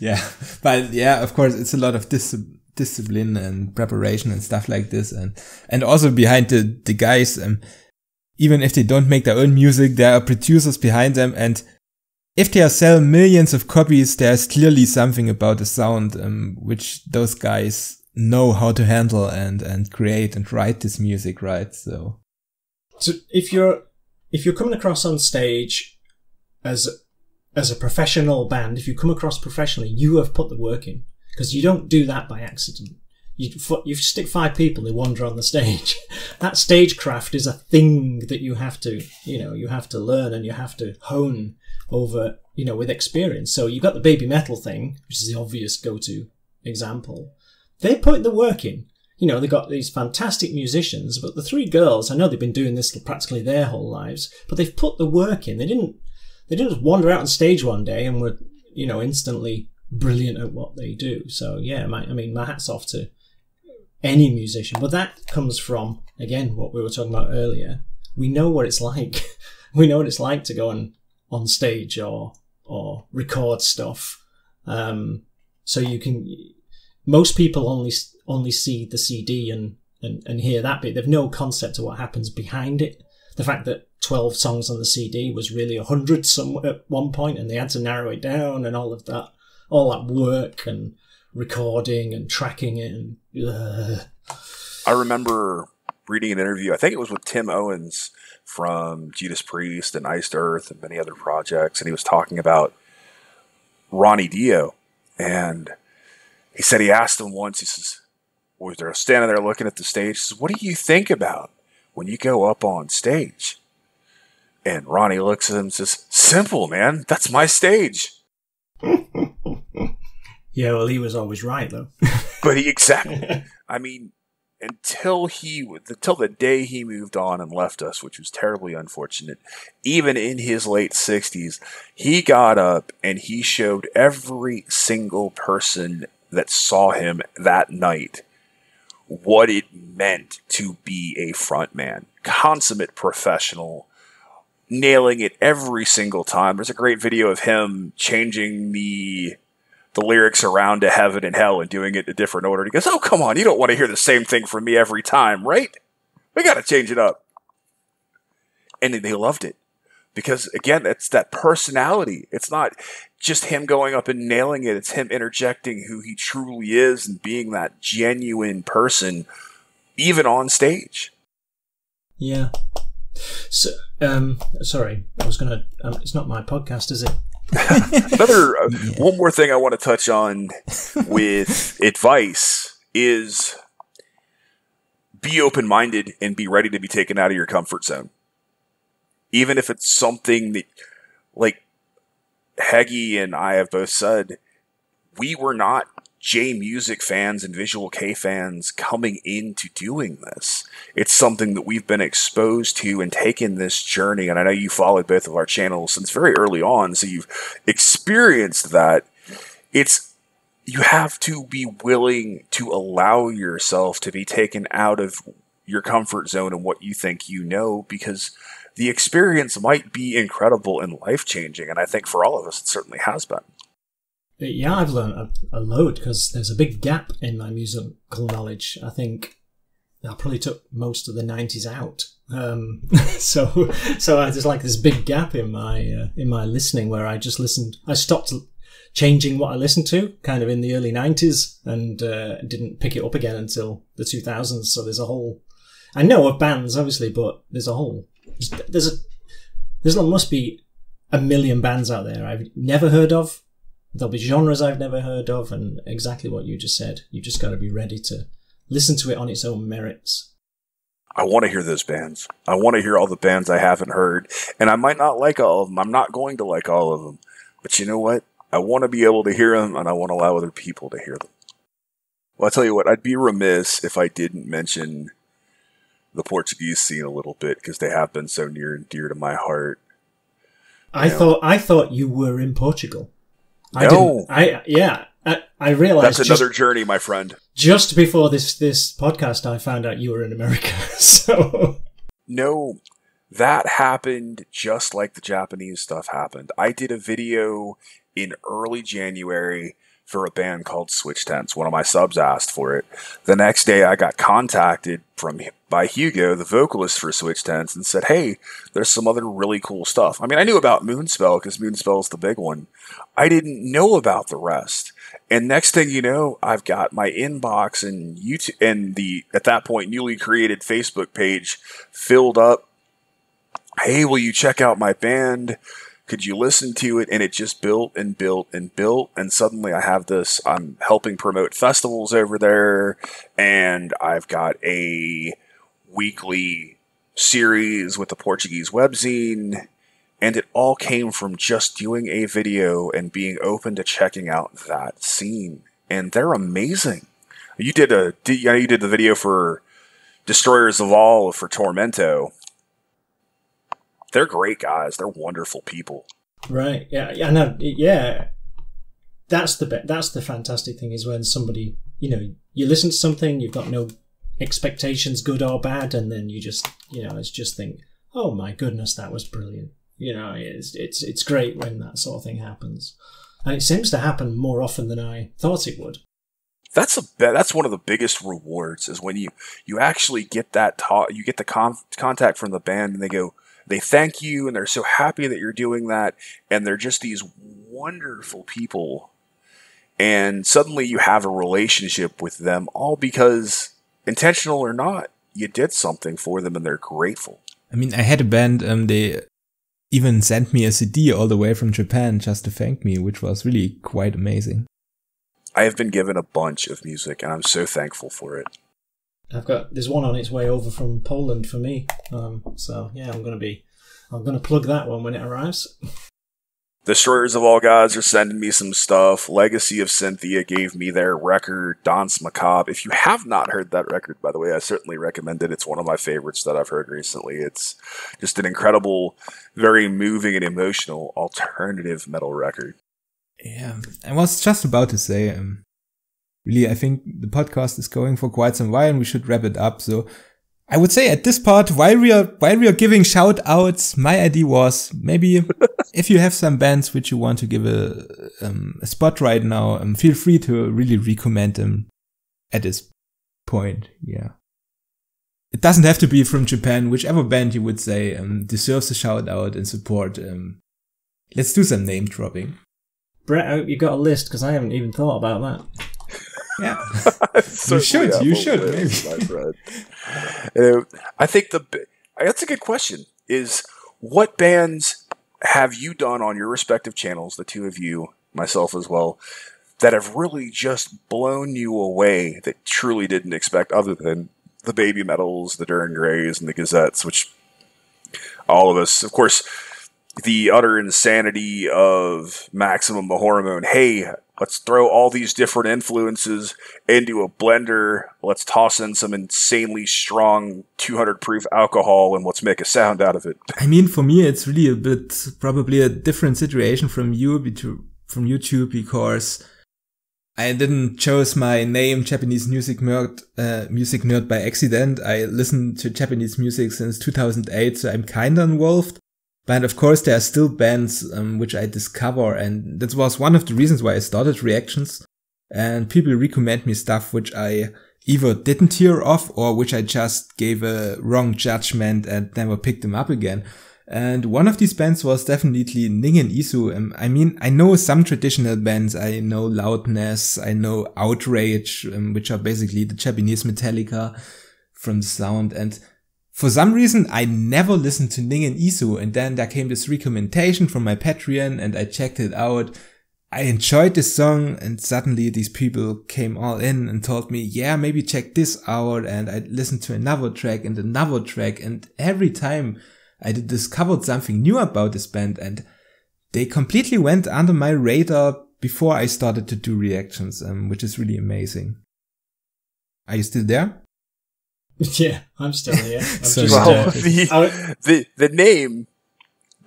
Yeah, but yeah, of course, it's a lot of discipline and preparation and stuff like this, and also behind the guys, even if they don't make their own music, there are producers behind them, and if they sell millions of copies, there's clearly something about the sound which those guys know how to handle and create and write this music, right? So if you're coming across on stage as a professional band, if you come across professionally, you have put the work in, because you don't do that by accident. You stick 5 people, they wander on the stage. That stagecraft is a thing that you have to learn and you have to hone over, with experience. So you've got the Baby Metal thing, which is the obvious go-to example. They put the work in. They've got these fantastic musicians, but the 3 girls, I know they've been doing this practically their whole lives, but they've put the work in. They didn't just wander out on stage one day and were, instantly brilliant at what they do. So yeah, my hat's off to any musician. But that comes from, again, what we were talking about earlier. We know what it's like. We know what it's like to go on stage or record stuff. So most people only see the CD and hear that bit. They've no concept of what happens behind it. The fact that 12 songs on the CD was really 100 at one point, and they had to narrow it down, and all that work and recording and tracking it. And I remember reading an interview, I think it was with Tim Owens from Judas Priest and Iced Earth and many other projects, and he was talking about Ronnie Dio, and he said he asked him once, he says, was there standing there looking at the stage, he says, what do you think about when you go up on stage? And Ronnie looks at him and says, simple, man, that's my stage. Yeah, well, he was always right, though. But exactly. I mean, until the day he moved on and left us, which was terribly unfortunate, even in his late 60s, he got up and he showed every single person that saw him that night what it meant to be a frontman. Consummate professional, nailing it every single time. There's a great video of him changing the lyrics around to heaven and hell and doing it in a different order. He goes, oh, come on, you don't want to hear the same thing from me every time, right? We got to change it up. And they loved it. Because, again, it's that personality. It's not just him going up and nailing it. It's him interjecting who he truly is and being that genuine person, even on stage. Yeah. So, sorry, I was going to... it's not my podcast, is it? One more thing I want to touch on with advice is be open-minded and be ready to be taken out of your comfort zone. Even if it's something that, like Hedgy and I have both said, we were not J Music fans and Visual K fans coming into doing this. It's something that we've been exposed to and taken this journey. And I know you followed both of our channels since very early on, so you've experienced that. You have to be willing to allow yourself to be taken out of your comfort zone and what you think you know, because the experience might be incredible and life-changing. And I think for all of us, it certainly has been. Yeah, I've learned a load, because there's a big gap in my musical knowledge. I think I probably took most of the 90s out. So there's like this big gap in my listening where I just listened. I stopped changing what I listened to kind of in the early 90s and didn't pick it up again until the 2000s. So there's a whole, I know of bands obviously, but there must be a million bands out there I've never heard of. There'll be genres I've never heard of, and exactly what you just said. You've just got to be ready to listen to it on its own merits. I want to hear those bands. I want to hear all the bands I haven't heard. And I might not like all of them. I'm not going to like all of them. But you know what? I want to be able to hear them, and I want to allow other people to hear them. Well, I'll tell you what. I'd be remiss if I didn't mention the Portuguese scene a little bit, because they have been so near and dear to my heart. I thought you were in Portugal. I realized that's another journey, my friend. Just before this podcast, I found out you were in America. So no, that happened just like the Japanese stuff happened. I did a video in early January for a band called Switch Tents. One of my subs asked for it. The next day, I got contacted by Hugo, the vocalist for Switch Tents, and said, "Hey, there's some other really cool stuff." I mean, I knew about Moonspell because Moonspell is the big one. I didn't know about the rest. And next thing you know, I've got my inbox and YouTube and the, at that point, newly created Facebook page filled up. Hey, will you check out my band? Could you listen to it? And it just built and built and built. And suddenly I have this, I'm helping promote festivals over there. And I've got a weekly series with the Portuguese webzine. And it all came from just doing a video and being open to checking out that scene. And they're amazing. You did the video for Destroyers of All for Tormento. They're great guys. They're wonderful people. Right. Yeah. No. Yeah. That's the fantastic thing is when somebody, you listen to something, you've got no expectations, good or bad, and then you just, it's just think, oh my goodness, that was brilliant. It's great when that sort of thing happens, and it seems to happen more often than I thought it would. That's one of the biggest rewards is when you actually get that you get the contact from the band, and they thank you, and they're so happy that you're doing that, and they're just these wonderful people, and suddenly you have a relationship with them, all because, intentional or not, you did something for them, and they're grateful. I mean, I had a band, they even sent me a CD all the way from Japan just to thank me, which was really quite amazing. I have been given a bunch of music, and I'm so thankful for it. There's one on its way over from Poland for me. So yeah, I'm gonna plug that one when it arrives. Destroyers of All Gods are sending me some stuff. Legacy of Cynthia gave me their record, Danse Macabre. If you have not heard that record, by the way, I certainly recommend it. It's one of my favorites that I've heard recently. It's just an incredible, very moving and emotional alternative metal record. Yeah, I was just about to say, really, I think the podcast is going for quite some while and we should wrap it up. So I would say at this part, while we are giving shout outs, my idea was maybe if you have some bands which you want to give a spot right now, feel free to really recommend them at this point. Yeah. It doesn't have to be from Japan, whichever band you would say deserves a shout out and support. Let's do some name dropping. Bret, I hope you got a list because I haven't even thought about that. Yeah, you should, maybe. I think that's a good question. Is what bands have you done on your respective channels, the two of you, myself as well, that have really just blown you away that truly didn't expect, other than the Baby Metals, the Duran Grays, and the Gazettes, which all of us, of course, the utter insanity of Maximum the Hormone. Hey, let's throw all these different influences into a blender. Let's toss in some insanely strong 200 proof alcohol and let's make a sound out of it. I mean, for me, it's really probably a different situation from YouTube, because I didn't choose my name Japanese music nerd by accident. I listened to Japanese music since 2008, so I'm kinda involved. But of course, there are still bands which I discover, and that was one of the reasons why I started Reactions. And people recommend me stuff which I either didn't hear of or which I just gave a wrong judgment and never picked them up again. And one of these bands was definitely Ningen Isu. I mean, I know some traditional bands. I know Loudness, I know Outrage, which are basically the Japanese Metallica from the sound. And for some reason, I never listened to Ningen Isu. And then there came this recommendation from my Patreon and I checked it out. I enjoyed this song and suddenly these people came all in and told me, yeah, maybe check this out. And I listened to another track and another track. And every time I discovered something new about this band and they completely went under my radar before I started to do reactions, which is really amazing. Are you still there? Yeah, I'm still here. The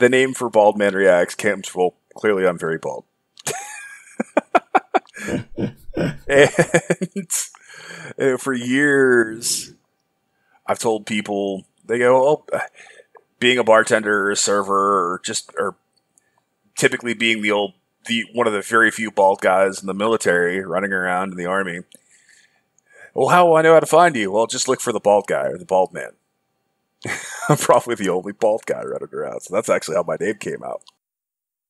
name for Bald Man Reacts comes, well, clearly I'm very bald. And for years, I've told people, they go, oh, being a bartender or a server or typically being one of the very few bald guys in the military running around in the army. Well, how will I know how to find you? Well, just look for the bald guy or the bald man. I'm probably the only bald guy running around. So that's actually how my name came out.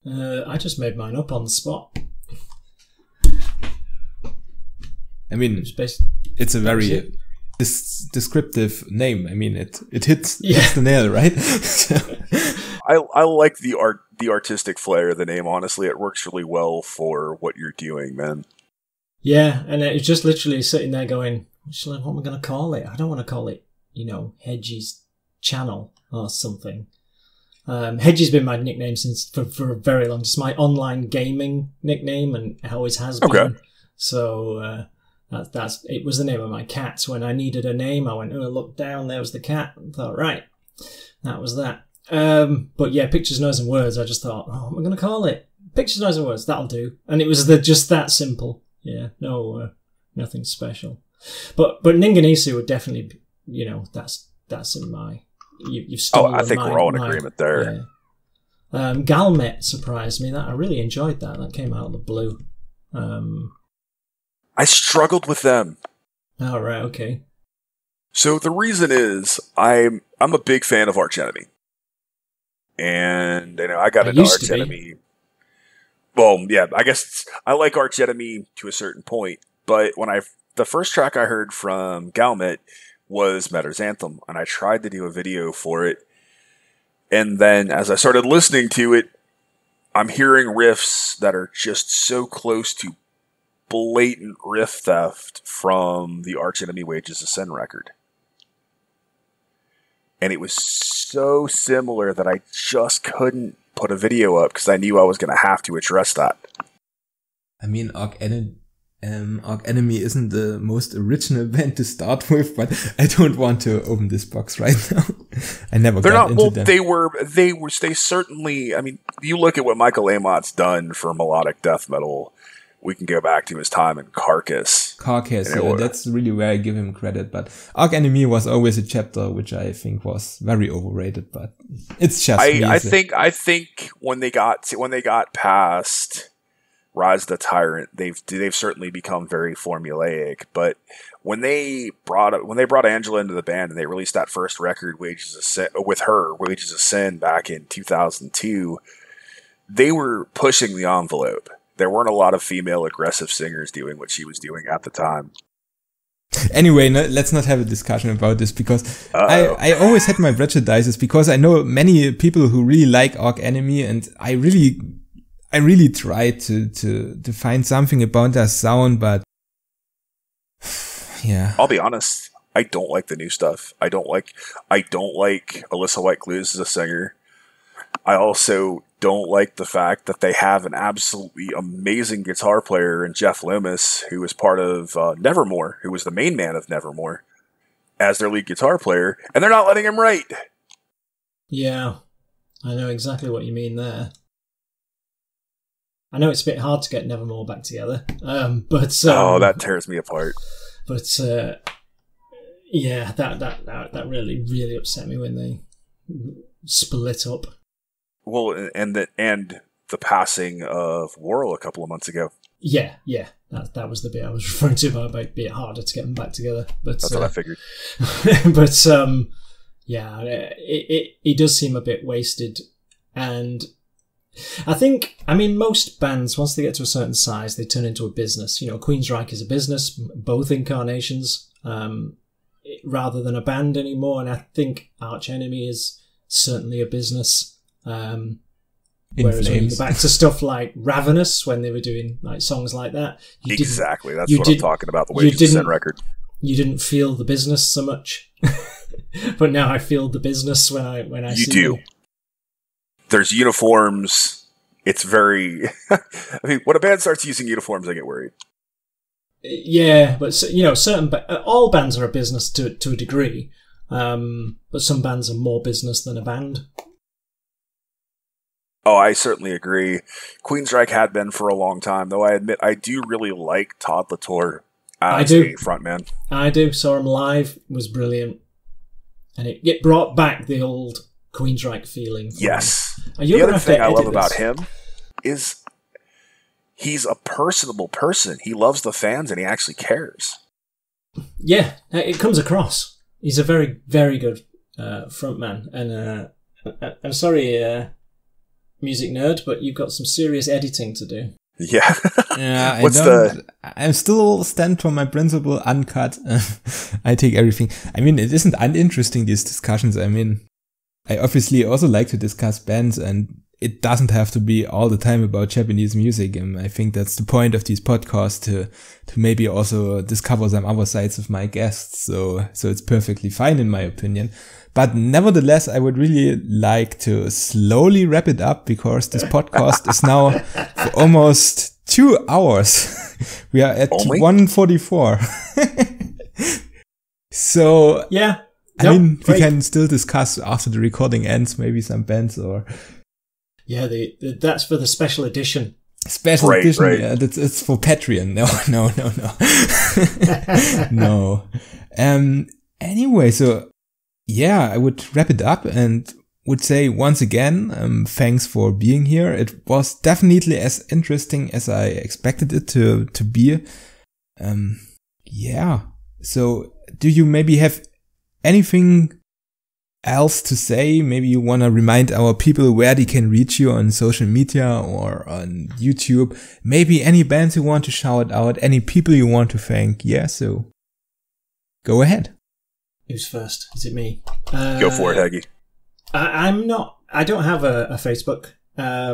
I just made mine up on the spot. I mean, it's a very descriptive name. I mean, it hits the nail, right? I like the artistic flair of the name. Honestly, it works really well for what you're doing, man. Yeah, and it's just literally sitting there going, what am I going to call it? I don't want to call it, Hedgy's channel or something. Hedgy's been my nickname for a very long time. It's my online gaming nickname and it always has been. Okay. So it was the name of my cat. So when I needed a name, I went, look down, there was the cat. I thought, right, that was that. But yeah, Pictures, Noise and Words, I just thought, what am I going to call it? Pictures, Noise and Words, that'll do. And it was just that simple. Yeah, no, nothing special. But Ningen Isu would definitely be, that's in my... You've stolen I think we're all in agreement there. Yeah. Galmet surprised me. That I really enjoyed that. That came out of the blue. I struggled with them. Oh, right, okay. So the reason is I'm a big fan of Arch Enemy. And I got into Arch Enemy. Well, yeah, I guess I like Arch Enemy to a certain point, but the first track I heard from Galmet was Metter's Anthem, and I tried to do a video for it. And then as I started listening to it, I'm hearing riffs that are just so close to blatant riff theft from the Arch Enemy Wages of Sin record. And it was so similar that I just couldn't put a video up because I knew I was going to have to address that. I mean, Arch Enemy isn't the most original band to start with, but I don't want to open this box right now. I never got into them. They certainly, I mean, you look at what Michael Amott's done for melodic death metal. We can go back to his time in Carcass. That's really where I give him credit. But Arch Enemy was always a chapter which I think was very overrated. But it's just I think when they got past Rise the Tyrant, they've certainly become very formulaic. But when they brought Angela into the band and they released that first record, Wages of Sin, back in 2002, they were pushing the envelope. There weren't a lot of female aggressive singers doing what she was doing at the time. Anyway, let's not have a discussion about this because I always had my prejudices because I know many people who really like Arch Enemy and I really tried to find something about their sound, but yeah. I'll be honest, I don't like the new stuff. I don't like Alyssa White-Glues as a singer. I also don't like the fact that they have an absolutely amazing guitar player in Jeff Loomis, who was part of Nevermore, who was the main man of Nevermore, as their lead guitar player, and they're not letting him write. Yeah, I know exactly what you mean there. I know it's a bit hard to get Nevermore back together, but that tears me apart. But yeah, that really upset me when they split up. Well, and the passing of Worrell a couple of months ago. Yeah, that was the bit I was referring to about being harder to get them back together. But that's what I figured. But Yeah, it does seem a bit wasted. And I think, I mean, most bands, once they get to a certain size, they turn into a business. You know, Queensryche is a business, both incarnations, rather than a band anymore. And I think Arch Enemy is certainly a business. Whereas when you go back to stuff like Ravenous, when they were doing like songs like that, exactly, that's what I'm talking about. The Wages of Sin record. You didn't feel the business so much, but now I feel the business when I see do. them. There's uniforms. It's very. I mean, when a band starts using uniforms, I get worried. Yeah, but you know, all bands are a business to a degree, but some bands are more business than a band. Oh, I certainly agree. Queensryche had been for a long time, though I admit I do really like Todd Latour as a frontman. I do. Saw him live. It was brilliant. And it brought back the old Queensryche feeling. Yes. The other thing I love about him is he's a personable person. He loves the fans and he actually cares. Yeah, it comes across. He's a very, very good frontman. And I'm sorry... music nerd, but you've got some serious editing to do. Yeah. Yeah, I'm still stand for my principle, uncut. I take everything. I mean, it isn't uninteresting, these discussions. I mean, I obviously also like to discuss bands, and it doesn't have to be all the time about Japanese music. And I think that's the point of these podcasts, to maybe also discover some other sides of my guests. So it's perfectly fine in my opinion. But nevertheless, I would really like to slowly wrap it up, because this podcast is now for almost 2 hours. We are at 1:44. So, yeah. I mean, we can still discuss after the recording ends, maybe some bands or... Yeah, that's for the special edition. Special edition, right. Yeah, it's for Patreon. No. No. Anyway, so... yeah, I would wrap it up and would say once again, thanks for being here. It was definitely as interesting as I expected it to be. Yeah. So do you maybe have anything else to say? Maybe you want to remind our people where they can reach you on social media or on YouTube. Maybe any bands you want to shout out, any people you want to thank. Yeah, so go ahead. Who's first? Is it me? Go for it, Hedgy. I don't have a Facebook. I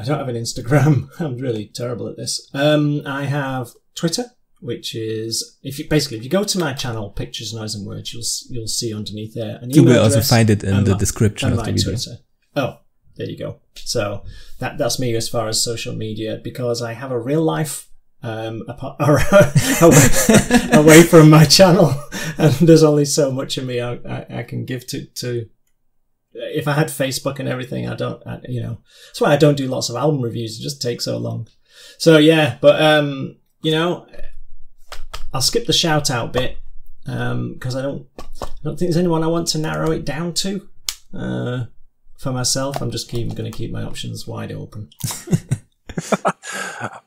don't have an Instagram. I'm really terrible at this. I have Twitter, which is if you go to my channel, Pictures, Noise and Words, you'll see underneath there. You will also find it in the description of the video. Twitter. Oh, there you go. So that's me as far as social media, because I have a real life away from my channel, and there's only so much of me I can give to. If I had Facebook and everything, that's why I don't do lots of album reviews. It just takes so long. So yeah, but I'll skip the shout out bit because I don't think there's anyone I want to narrow it down to. For myself, I'm just going to keep my options wide open.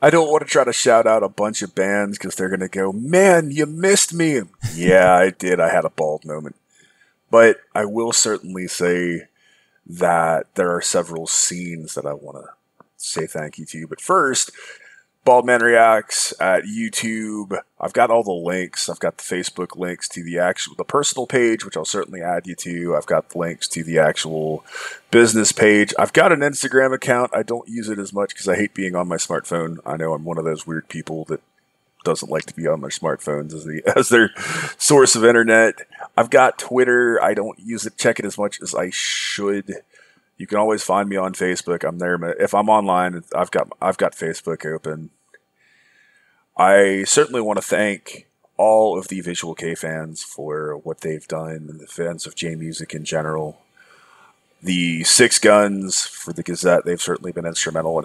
I don't want to try to shout out a bunch of bands because they're going to go, man, you missed me. Yeah, I did. I had a bald moment. But I will certainly say that there are several scenes that I want to say thank you to. But first, Baldman Reacts at YouTube. I've got all the links. I've got the Facebook links to the personal page, which I'll certainly add you to. I've got the links to the actual business page. I've got an Instagram account. I don't use it as much because I hate being on my smartphone. I know I'm one of those weird people that doesn't like to be on their smartphones as their source of internet. I've got Twitter. I don't use it, check it as much as I should. You can always find me on Facebook. I'm there. If I'm online, I've got Facebook open. I certainly want to thank all of the Visual K fans for what they've done, and the fans of J Music in general. The Six Guns for the Gazette, they've certainly been instrumental in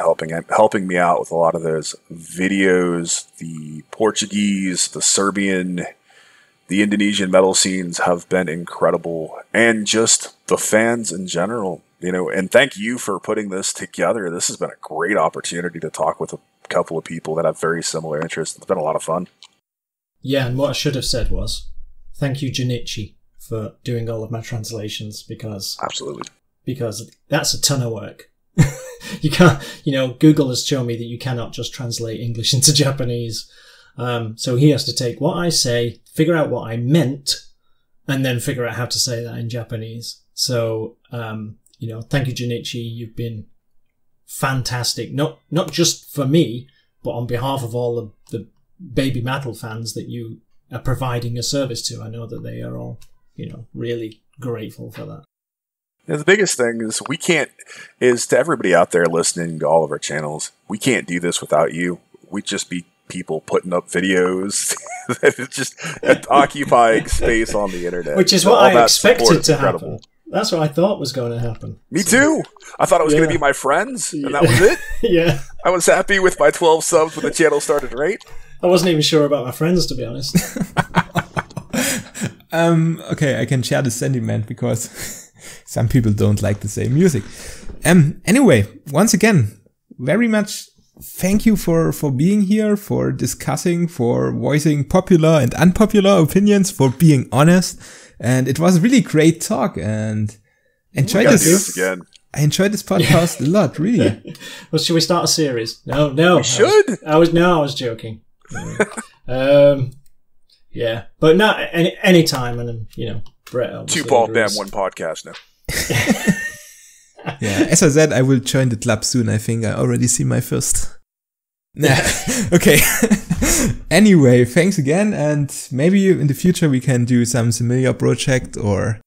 helping me out with a lot of those videos. The Portuguese, the Serbian, the Indonesian metal scenes have been incredible, and just the fans in general. And thank you for putting this together. This has been a great opportunity to talk with a couple of people that have very similar interests. It's been a lot of fun. Yeah, and what I should have said was, thank you, Junichi, for doing all of my translations because Absolutely. That's a ton of work. You can't, Google has shown me that you cannot just translate English into Japanese. So he has to take what I say, figure out what I meant, and then figure out how to say that in Japanese. So, thank you, Junichi. You've been fantastic. Not just for me, but on behalf of all of the baby metal fans that you are providing a service to. I know that they are all, really grateful for that. Yeah, the biggest thing is to everybody out there listening to all of our channels, we can't do this without you. We'd just be people putting up videos that just occupying space on the internet. Which is what I expected to happen. That's what I thought was going to happen. Me too. I thought it was going to be my friends, and that was it. Yeah. I was happy with my 12 subs when the channel started, right? I wasn't even sure about my friends, to be honest. Okay, I can share the sentiment because some people don't like the same music. Anyway, once again, very much thank you for being here, for discussing, for voicing popular and unpopular opinions, for being honest. And it was a really great talk, and enjoyed this again. I enjoyed this podcast a lot, really. Well, should we start a series? No. We should. I was joking. Yeah, but no, any time, and Bret. 2 bald men, 1 podcast now. Yeah, as I said, I will join the club soon. I think I already see my first. Nah, okay. Anyway, thanks again, and maybe in the future we can do some similar project or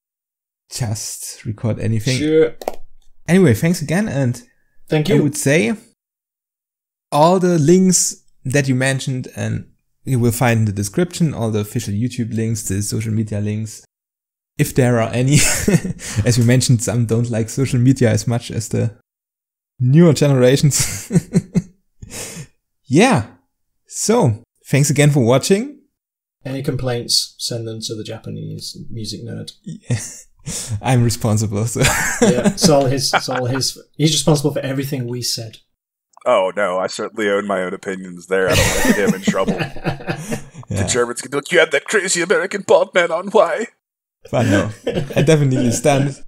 just record anything. Sure. Anyway, thanks again, and thank you. I would say all the links that you mentioned, and you will find in the description all the official YouTube links, the social media links, if there are any. As you mentioned, some don't like social media as much as the newer generations. Yeah. So, thanks again for watching. Any complaints, send them to the Japanese music nerd. Yeah. I'm responsible, so. Yeah, it's all his. He's responsible for everything we said. Oh, no, I certainly own my own opinions there. I don't want to get him in trouble. Yeah. The Germans can be like, you had that crazy American bald man on, why? But no, I definitely stand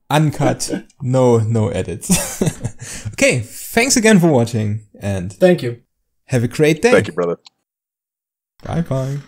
uncut, no edits. Okay, thanks again for watching, and thank you. Have a great day. Thank you, brother. Bye-bye.